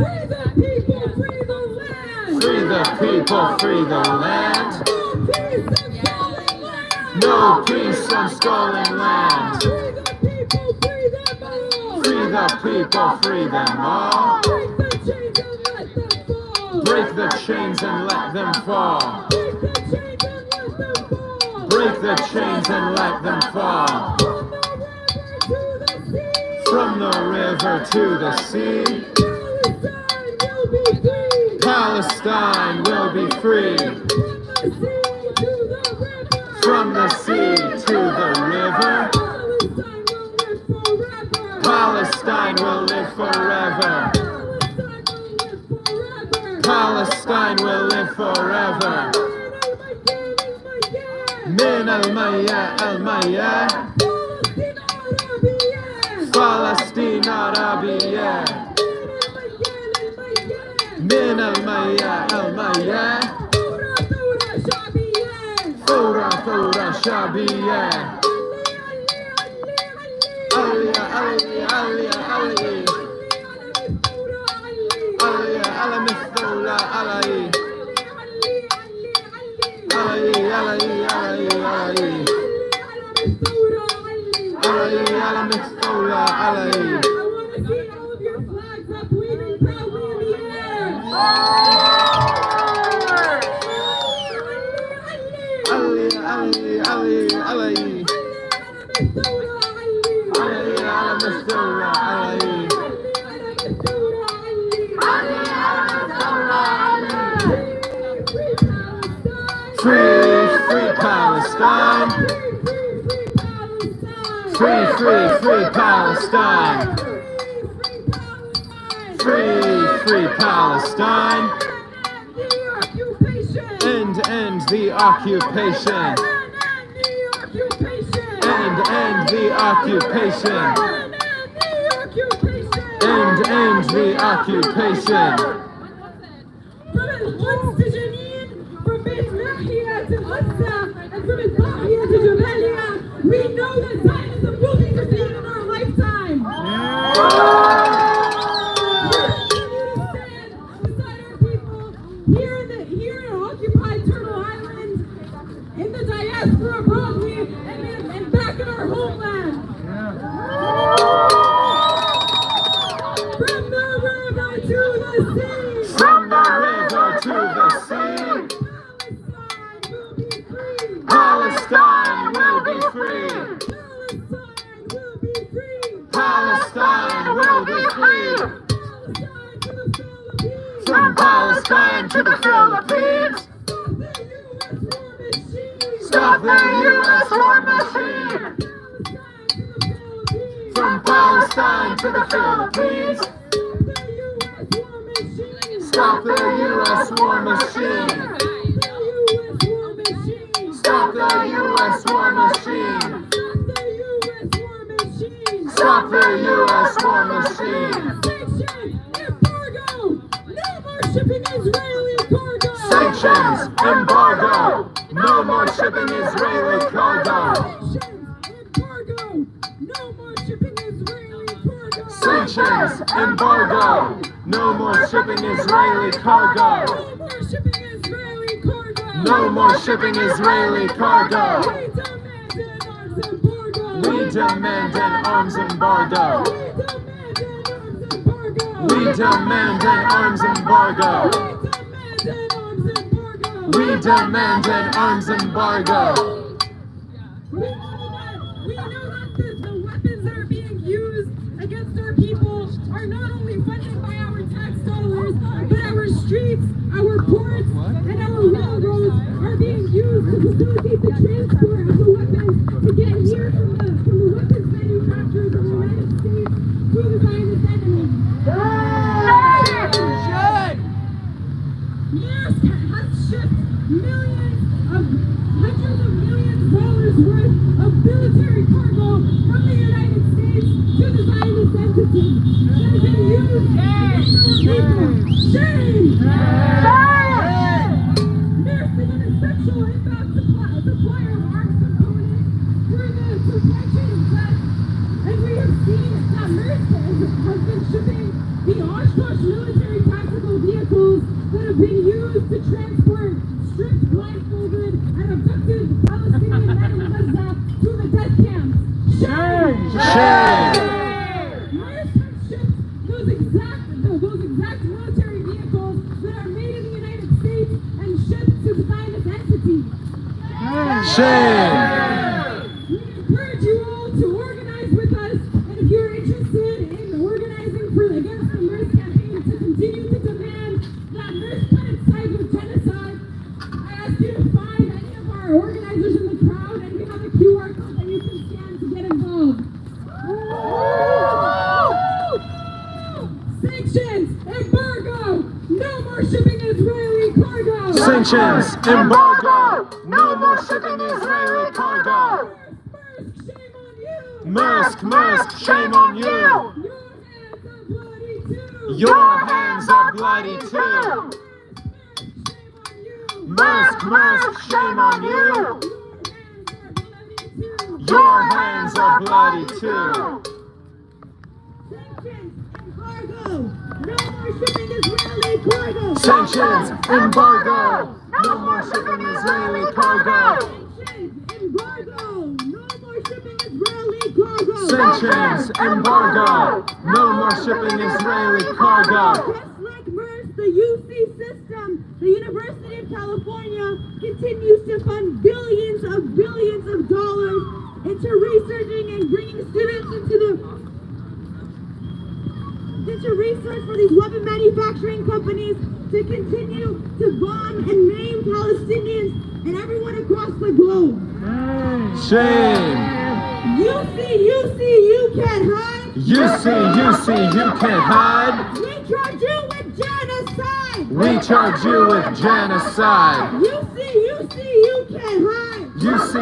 Free the people, free the land. Free the people, free the land. No peace on stolen land. Free the people, free them all. Free the people, free them all. Break the chains and let them fall. Break the chains and let them fall. From the river to the sea. Palestine will be free. From the sea to the river. Palestine will live forever. Palestine will live forever. Min al-Maya al-Maya. Palestine Arabia. Min al-Maya al-Maya. Thura Thura Shabia. Alia Ali Ali Ali. Alia Ala Mithula Ali. Ali Ali Ali Ali. Ali Ala Mithula Ali. I want to see all of your flags up waving proudly in the air. Ali Ali Ali Ali. Ali Ala Mithula Ali. Free, free Palestine. Free, free, free Palestine. Free, free Palestine. End the occupation. End the occupation. End the occupation. From القدس to Jenin, from Beit Lahia to Aqsa, and from Lahia to Jabalia, we know that Zionism will be defeated in our lifetime. We continue to stand beside our people here in occupied Turtle Island, in the diaspora broadly, and back in our Palestine to the Philippines. Stop the U.S. war machine. From Palestine to the Philippines. Stop the U.S. war machine. Stop the U.S. war machine. Stop the U.S. war machine. Sanctions, embargo. No more shipping Israeli cargo. Sanctions, embargo. No more shipping Israeli cargo. No more shipping Israeli cargo. We demand an arms embargo. We demand an arms embargo. We demand an arms embargo. We know that the weapons that are being used against our people are not only funded by our tax dollars, but our streets, our ports, and our railroads are being used to facilitate the transport of the weapons to get here from the weapons manufacturers of the United States to the Zionist enemy. Maersk has shipped hundreds of millions of dollars worth of military cargo from the United States to the Zionist entity that has been used against our people. Shame! Maersk is an essential inbound supplier of arms components for the protection of that. And we have seen that Maersk has been shipping the Oshkosh military tactical vehicles that have been used to transport stripped, blindfolded, and abducted Palestinian men in Gaza to the death camps. Shame! Shame! Maersk has shipped those exact military vehicles that are made in the United States and shipped to the Zionist entity. Shame! We encourage you all to organize with us, and if you're interested in organizing against the Maersk campaign to continue to demand that Maersk cut its ties with genocide, I ask you to find any of our organizers in the crowd, and we have a QR code that you can scan to get involved. Sanctions, embargo, no more shipping Israeli cargo. Sanctions, embargo. No more shipping Israeli cargo. Maersk, shame on you. Maersk, shame on you. Your hands are bloody too. Maersk, shame on you. Your hands are bloody too. Sanctions, embargo, no more shipping Israeli cargo. Sanctions, embargo. No more shipping Israeli cargo. Just like Maersk, the UC system, the University of California, continues to fund billions of dollars into researching and bringing students into research for these weapon manufacturing companies to continue to bomb and maim Palestinians and everyone across the globe. Shame. UC, you can't hide. UC, you can't hide. We charge you with genocide. We charge you with genocide. UC, you can't hide. UC,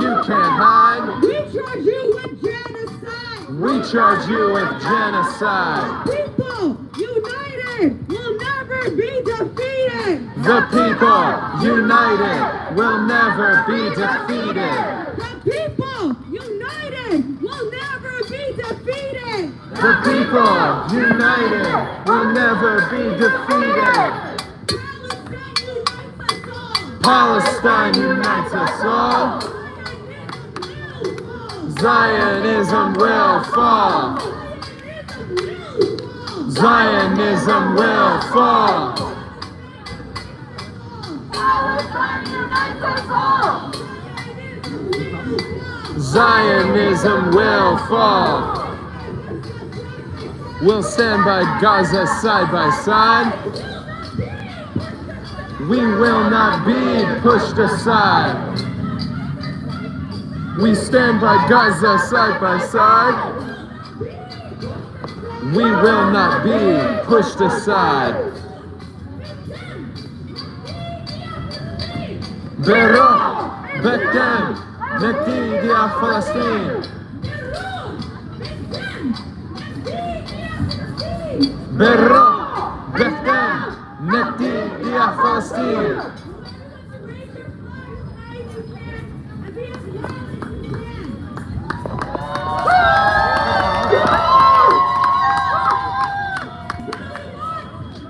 you can't hide. We charge you with genocide. We charge you with genocide. People united will never be defeated. The people united will never be defeated. The people united will never be defeated. The people united will never be defeated. Palestine unites us all. Zionism will fall. Zionism will fall. Palestine unites us all. Zionism will fall. We'll stand by Gaza side by side. We will not be pushed aside. We stand by Gaza side by side. We will not be pushed aside. Beruh betem neti dia Palestine. Beruh betem neti dia Palestine.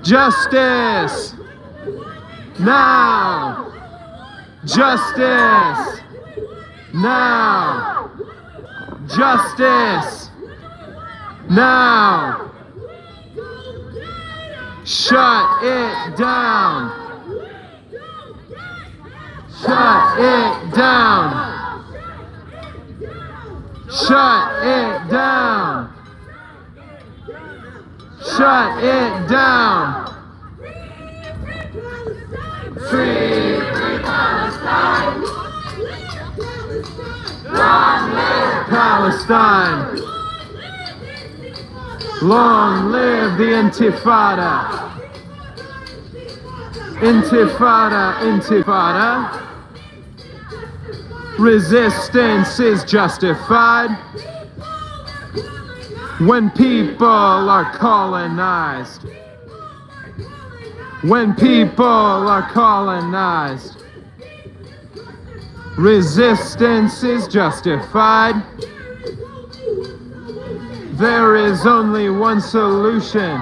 Justice now. Justice now. Justice now. Shut it down. Shut it down. Shut it down. Shut it down. Free, free Palestine. Long live Palestine. Long live the Intifada. Intifada, Intifada. Resistance is justified when people are colonized. When people are colonized. Resistance is justified. There is only one solution.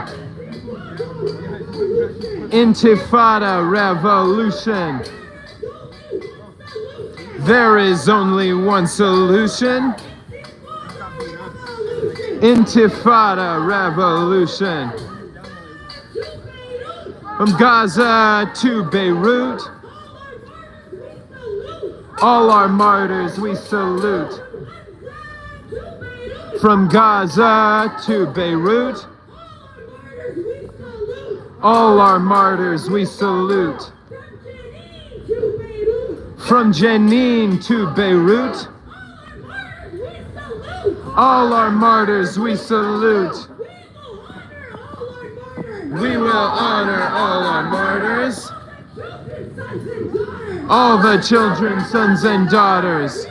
Intifada revolution. There is only one solution. Intifada revolution. From Gaza to Beirut, all our martyrs we salute. From Gaza to Beirut, all our martyrs we salute. From Jenin to Beirut, all our martyrs we salute. We will honor all our martyrs, all the children, sons and daughters.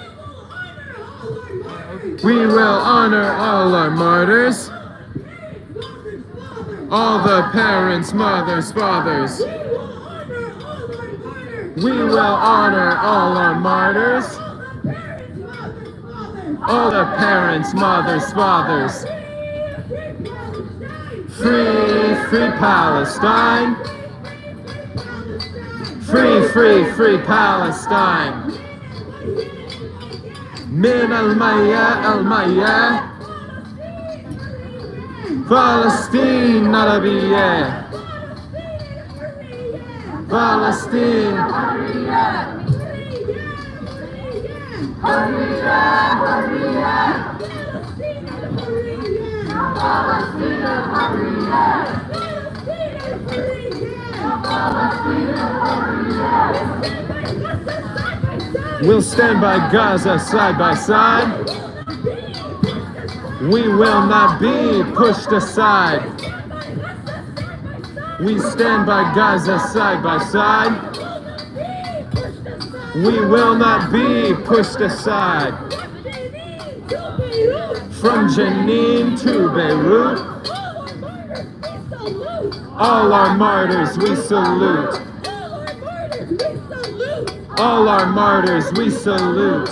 We will honor all our martyrs, all the parents, mothers, fathers. We will honor all our martyrs, all the parents, mothers, fathers. Free, free Palestine. Free, free, free Palestine. Min al-Maya, al-Maya. Palestine, Arabiyya. Palestine. We'll stand by Gaza side by side. We will not be pushed aside. We stand by Gaza side by side. We will not be pushed aside. From Jenin to Beirut, all our martyrs we salute. All our martyrs we salute.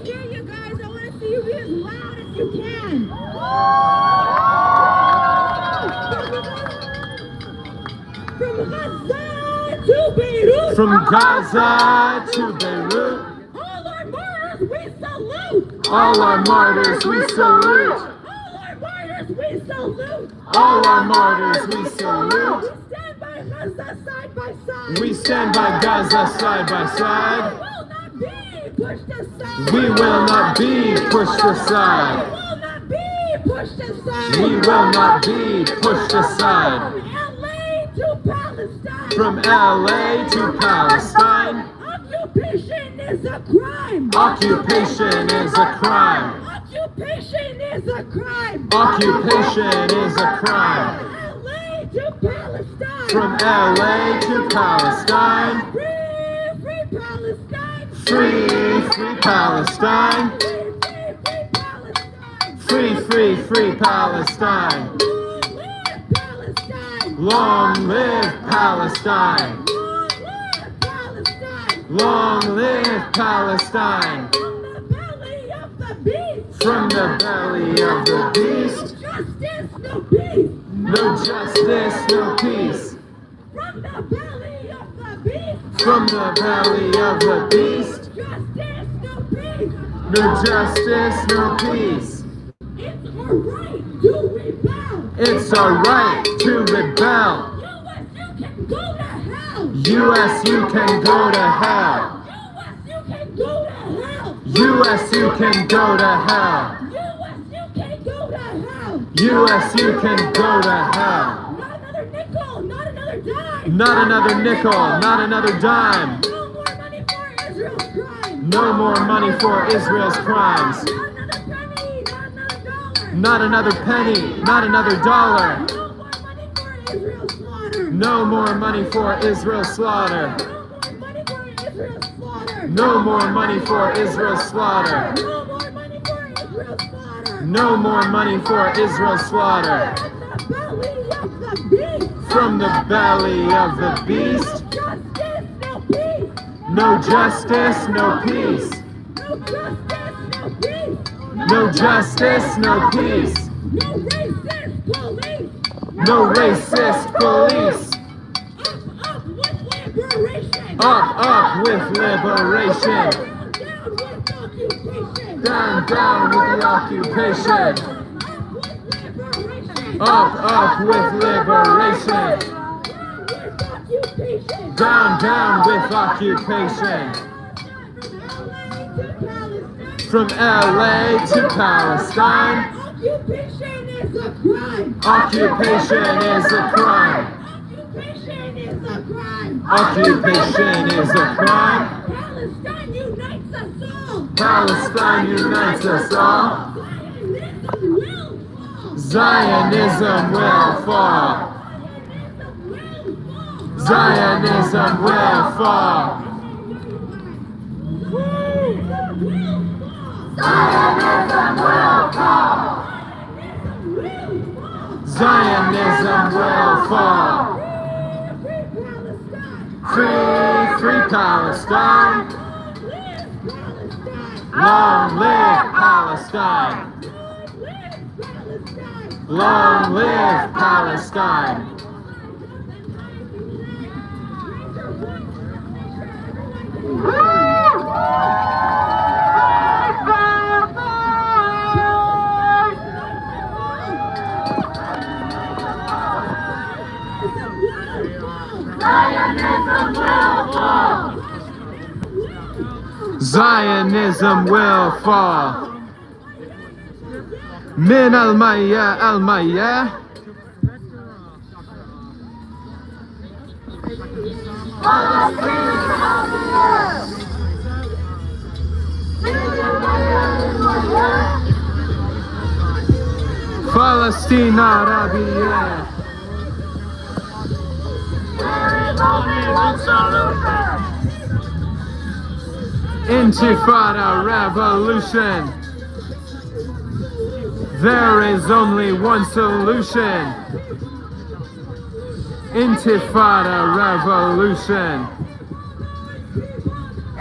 Hear you guys, I want to see you be as loud as you can. From Gaza to Beirut. From Gaza to Beirut, All our martyrs we salute. all our martyrs we salute. All our martyrs we salute. All our martyrs we salute. We stand by Gaza side by side. We stand by Gaza side by side. We will not be pushed aside. We will not be pushed aside. We will not be pushed aside. From LA to is a crime. Occupation is a crime. Occupation is a crime. Occupation is a crime. LA to Palestine. From LA to Palestine. Free Palestine. Free Palestine. Free Palestine. Long live Palestine. Long live Palestine. From the belly of the beast. No justice, no peace. From the belly of the beast. From the belly of the beast. No justice, no peace. It's our right to rebel. It's our right to rebel. US, you can go to hell. US, you can go to hell. US, you can go to hell. Not another nickel, not another dime. Not another nickel, not another dime. No more money for Israel's crimes. Not another penny, not another dollar. No more money for Israel's slaughter. No more money for Israel's slaughter. No more money for Israel's slaughter. From the belly of the beast. No justice, no peace. No justice, no peace. No racist police. Up with liberation. Down with the occupation. Up with liberation. Down with occupation. From LA to Palestine. Occupation is a crime. Occupation is a crime. Occupation is a crime. Palestine unites us all. Palestine unites us all. Zionism will fall. Zionism will fall. Zionism will fall. Zionism will fall. Free Palestine. Long live Palestine. Long live Palestine. Zionism will fall. Zionism will fall. Min al-Maya al-Maya. Palestine Arabia. Intifada revolution. There is only one solution. Intifada revolution.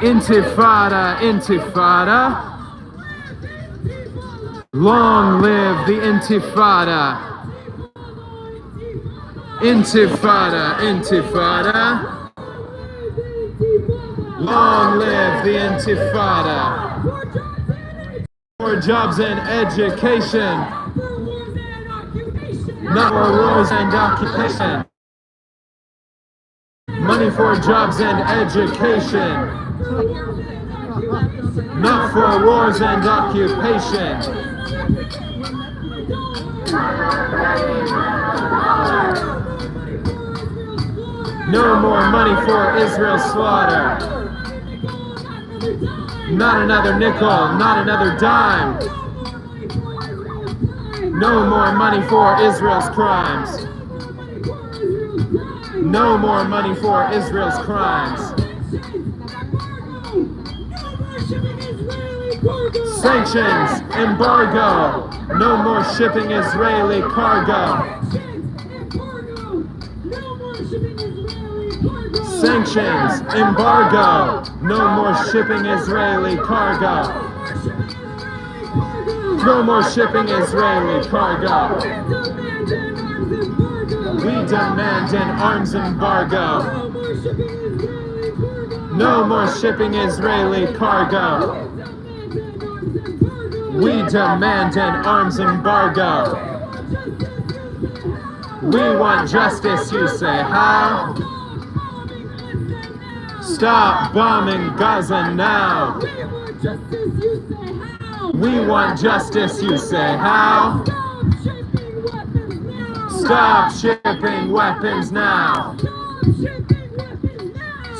Intifada, intifada. Long live the intifada. Intifada, intifada. Long live the intifada. For jobs and education. Not for wars and occupation. Money for jobs and education. Not for wars and occupation. No more money for Israel's slaughter. Not another nickel, not another dime. No more money for Israel's crimes. No more money for Israel's crimes. Sanctions, embargo. No more shipping Israeli cargo. Sanctions, embargo. No more shipping Israeli cargo. No more shipping Israeli cargo. We demand an arms embargo. No more shipping Israeli cargo. We demand an arms embargo. We want justice, you say, how? Stop bombing Gaza now. We want justice, you say, how? Stop shipping weapons now.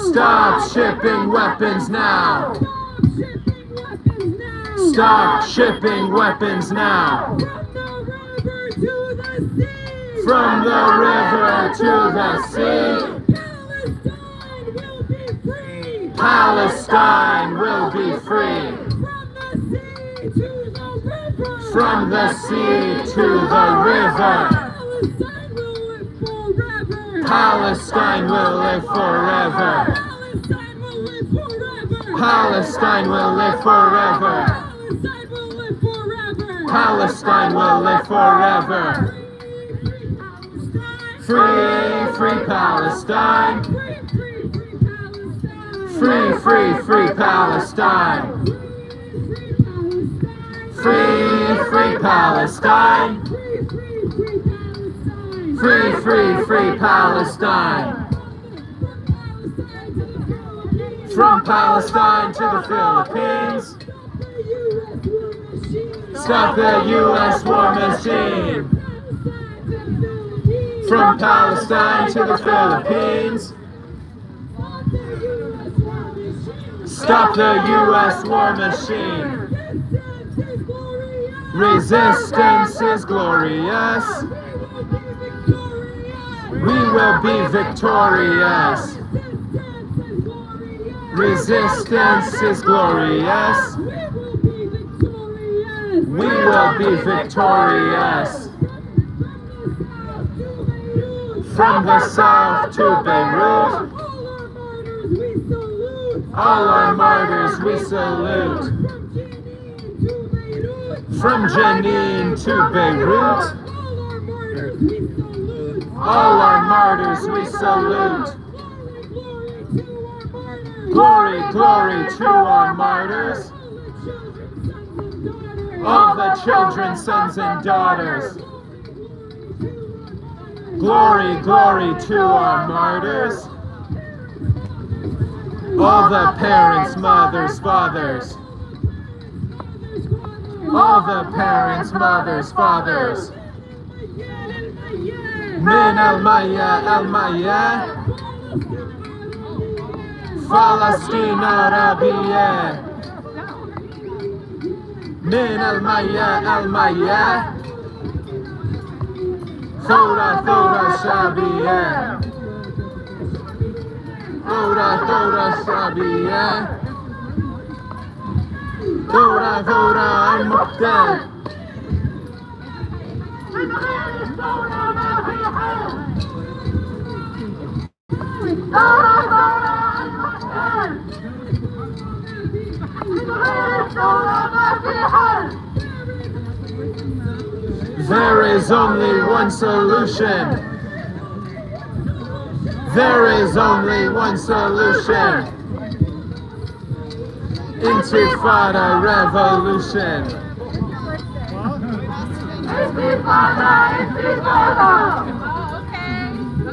Stop shipping weapons now. Stop shipping weapons now. From the river to the sea. Palestine will be free. From the sea to the river. Palestine will live forever. Palestine will live forever. Palestine will live forever. Free, free Palestine. Free, free, free Palestine. Free, free Palestine. Free, free, free Palestine. From Palestine to the Philippines. Stop the U.S. war machine. From Palestine to the Philippines. Stop the U.S. war machine. Resistance is glorious. We will be victorious. Resistance is glorious. We will be victorious. From the south to Beirut, all our martyrs we salute. From Jenin to Beirut, all our martyrs we salute. Glory, glory to our martyrs. All the children, sons and daughters. Glory, glory to our martyrs. All the parents, mothers, fathers. All the parents, mothers, fathers. Min al-Maya, al-Maya. Palestine Arabia. Min al-Maya, al-Maya. Thora, Thora, Shabia. Thora, Thora, Shabia. Thora, Thora, al-Muqtad. There is only one solution. There is only one solution. Intifada revolution. Intifada, Intifada.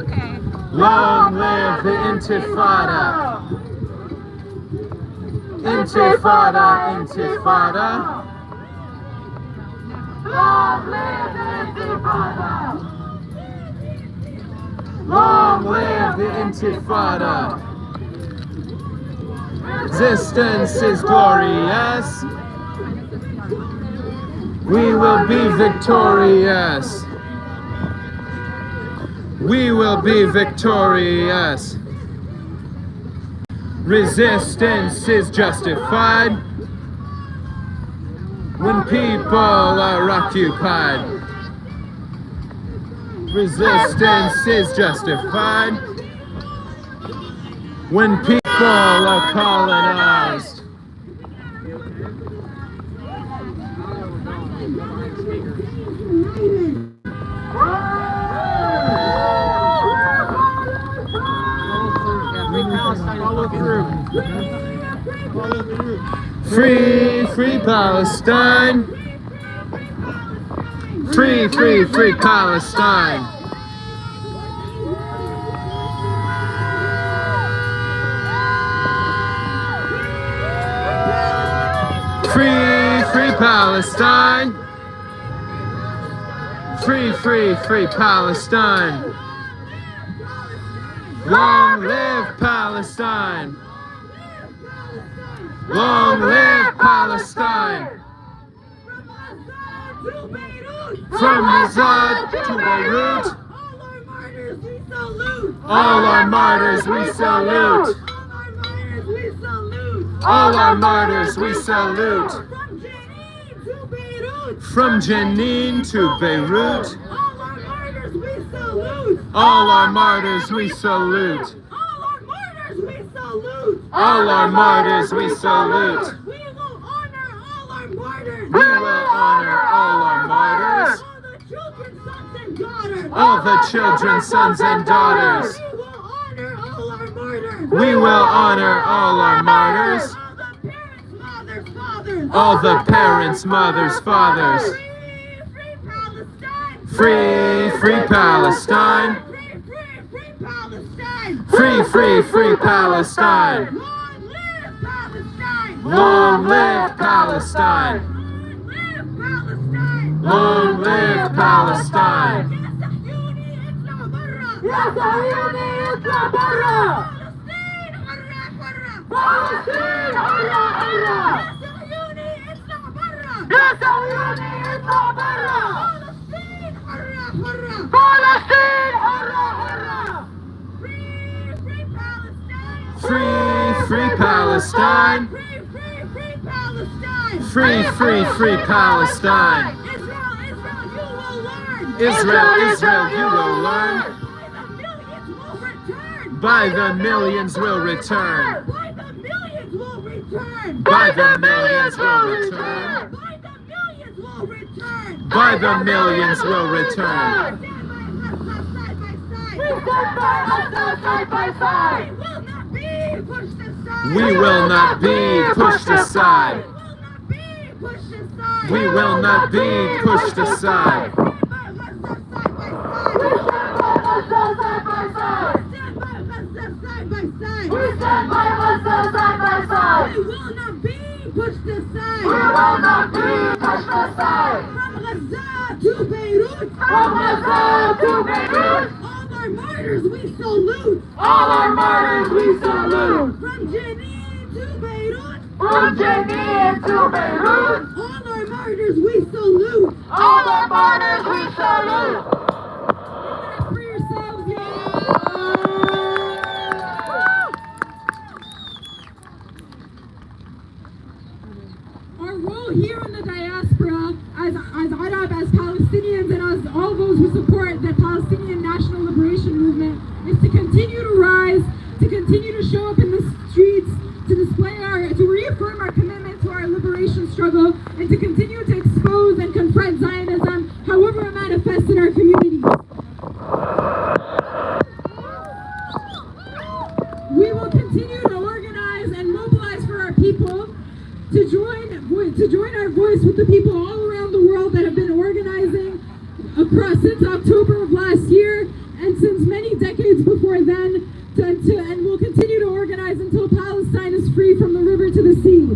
Okay. Long live the Intifada. Intifada, Intifada. Long live the Intifada. Long live the Intifada. Resistance is glorious. We will be victorious. We will be victorious. Resistance is justified when people are occupied. Resistance is justified when people are colonized. Free, free Palestine. Free, free, free Palestine. Free, free Palestine. Free, free, free Palestine. Long live Palestine. Long live Palestine. From Gaza to Beirut. All our martyrs we salute. All our martyrs we salute. From Jenin to Beirut. All our martyrs we salute. All our martyrs we salute. We will honor all our martyrs. We will honor all our martyrs. All the children's sons and daughters. All the children's sons and daughters. We will honor all our martyrs. We will honor all our martyrs. All the parents, mothers, fathers. All the parents, mothers, fathers. Free, free Palestine. Free, free, free Palestine. Free, free, free Palestine. Long live Palestine. Long live Palestine. Long live Palestine. يا صهيوني اطلع برا. فلسطين حرة حرة. يا صهيوني اطلع برا. فلسطين حرة حرة. Free, free Palestine. Free, free, free Palestine. Israel, Israel, you will learn. By the millions will return. By the millions will return. By the millions will return. We stand by ourselves side by side. We will not be pushed aside. We will not be pushed aside. We stand by ourselves side by side. We will not be pushed aside. We will not be pushed aside. From Gaza to Beirut. From Gaza to Beirut. All our martyrs we salute. All our martyrs we salute. From Jenin to Beirut. From Jenin to Beirut. All our martyrs we salute. All our martyrs we salute. For yourselves, y'all. Our role here in the diaspora, as Arab, as Palestinians, and as all those who support the Palestinian National Liberation Movement, is to continue to rise, to continue to show up in the streets, to reaffirm our commitment to our liberation struggle, and to continue to expose and confront Zionism, however it manifests in our communities. We will continue to organize and mobilize for our people, to join our voice with the people all around the world that have been organizing since October of last year and since many decades before then, and we'll continue to organize until Palestine is free from the river to the sea.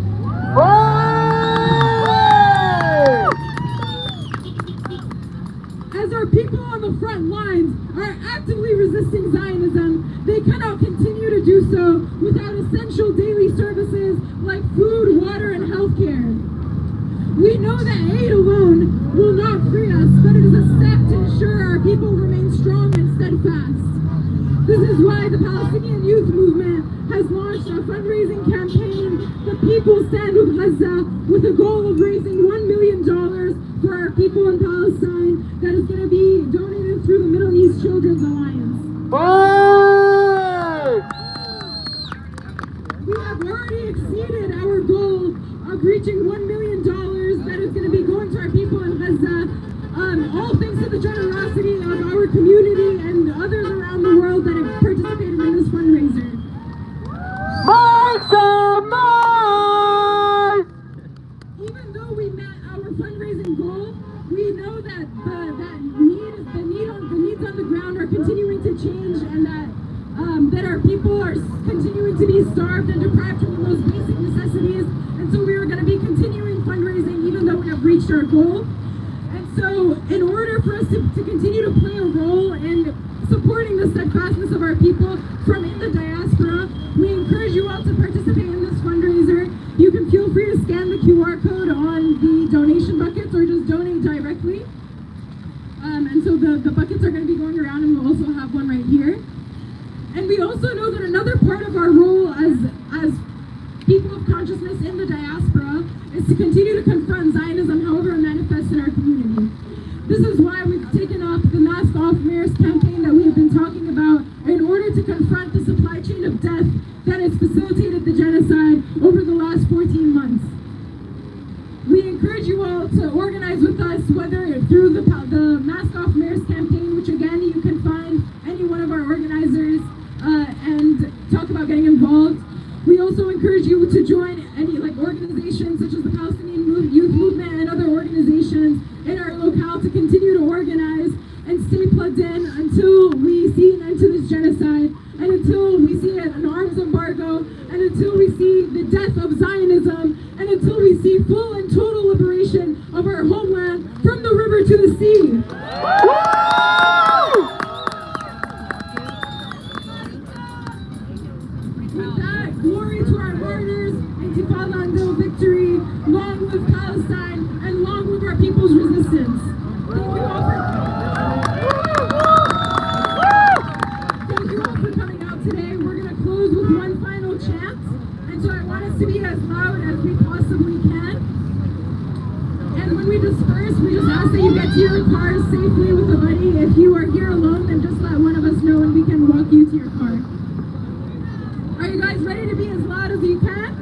As our people on the front lines are actively resisting Zionism, they cannot continue to do so without essential daily services like food, water, and healthcare. We know that aid alone will not free us, but it is a step to ensure our people remain strong and steadfast. This is why the Palestinian Youth Movement has launched a fundraising campaign, The People Stand with Gaza, with a goal of raising $1 million for our people in Palestine that is going to be donated through the Middle East Children's Alliance. We have already exceeded our goal of reaching $1 million that is going to be going to our people in Gaza, all thanks to the generosity of our community and others around the world that have participated in this fundraiser. Even though we met our fundraising goal, we know that the needs on the ground are continuing to change, and that our people are continuing to be starved and deprived from the most basic necessities. And so we are going to be continuing fundraising even though we have reached our goal. And so in order for us to continue to play a role in supporting the steadfastness of our people from in the diaspora, we encourage you all to participate in this fundraiser. You can feel free to scan the QR code on the donation buckets or just donate directly. And so the buckets are going to be going around, and we'll also have one right here. And we also know that another part of our role as people of consciousness in the diaspora is to continue to confront Zionism however it manifests in our community. This is why we've taken up the Mask Off Mayors campaign that we have been talking about in order to confront the supply chain of death that has facilitated the genocide over the last 14 months. We encourage you all to organize with us, whether through the Mask Off Mayors campaign, which again you can find any one of our organizers and talk about getting involved. We also encourage you to join any organizations such as the Palestinian Youth Movement and other organizations in our locale to continue to organize and stay plugged in until we see an end to this genocide, and until we see an arms embargo, and until we see the death of Zionism, and until we see full and total liberation of our homeland from the river to the sea. With that, glory to our martyrs, intifada until victory, long live Palestine, and long live our people's resistance. Thank you all for coming out today. We're going to close with one final chant, and so I want us to be as loud as we possibly can. And when we disperse, we just ask that you get to your cars safely with a buddy. If you are here alone, then just let one of us know and we can walk you to your car. Are you guys ready to be as loud as you can?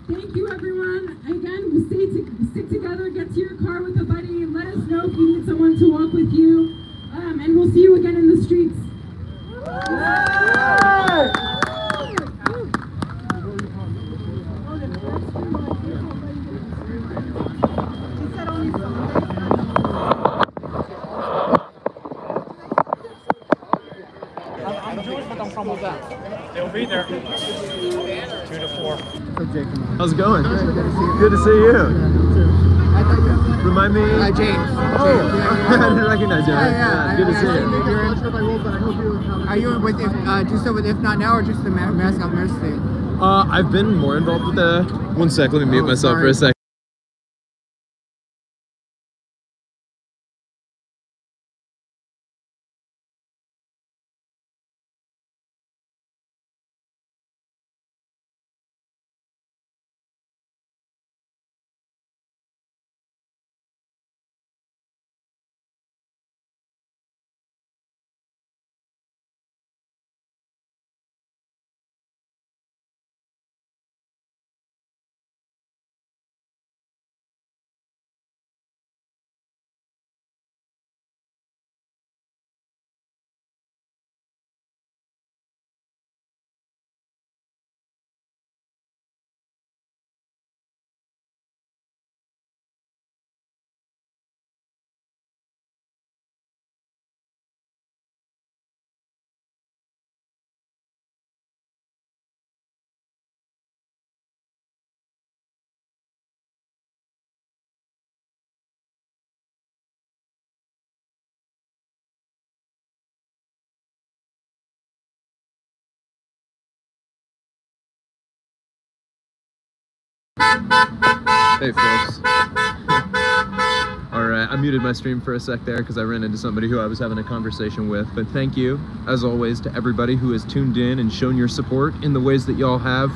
Thank you, everyone. Again, stick together, get to your car with a buddy, let us know if you need someone to walk with you, and we'll see you again in the streets. I'm Jewish, but I'm from Uganda. They'll be there. 2 to 4. How's it going? Good to see you. I thought you had Remind me. James. Oh, I didn't recognize you. Yeah. Good to see you. Are you with do so with If Not Now or just the Mask Off Mercy? I've been more involved with the. One sec, let me mute myself for a sec. Hey folks. Alright, I muted my stream for a sec there because I ran into somebody who I was having a conversation with. But thank you, as always, to everybody who has tuned in and shown your support in the ways that y'all have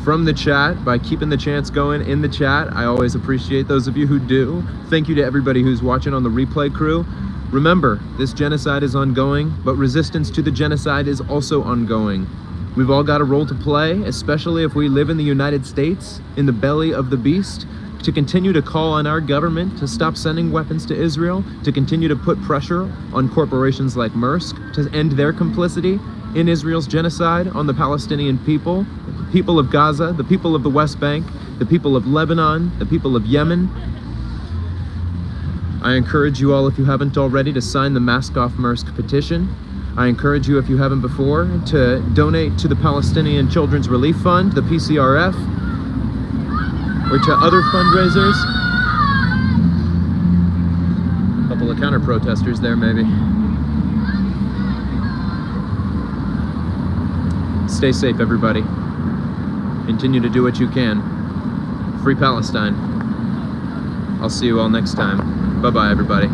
from the chat by keeping the chants going in the chat. I always appreciate those of you who do. Thank you to everybody who's watching on the replay crew. Remember, this genocide is ongoing, but resistance to the genocide is also ongoing. We've all got a role to play, especially if we live in the United States, in the belly of the beast, to continue to call on our government to stop sending weapons to Israel, to continue to put pressure on corporations like Maersk to end their complicity in Israel's genocide on the Palestinian people, the people of Gaza, the people of the West Bank, the people of Lebanon, the people of Yemen. I encourage you all, if you haven't already, to sign the Mask Off Maersk petition. I encourage you, if you haven't before, to donate to the Palestinian Children's Relief Fund, the PCRF, or to other fundraisers. A couple of counter-protesters there, maybe. Stay safe, everybody. Continue to do what you can. Free Palestine. I'll see you all next time. Bye-bye, everybody.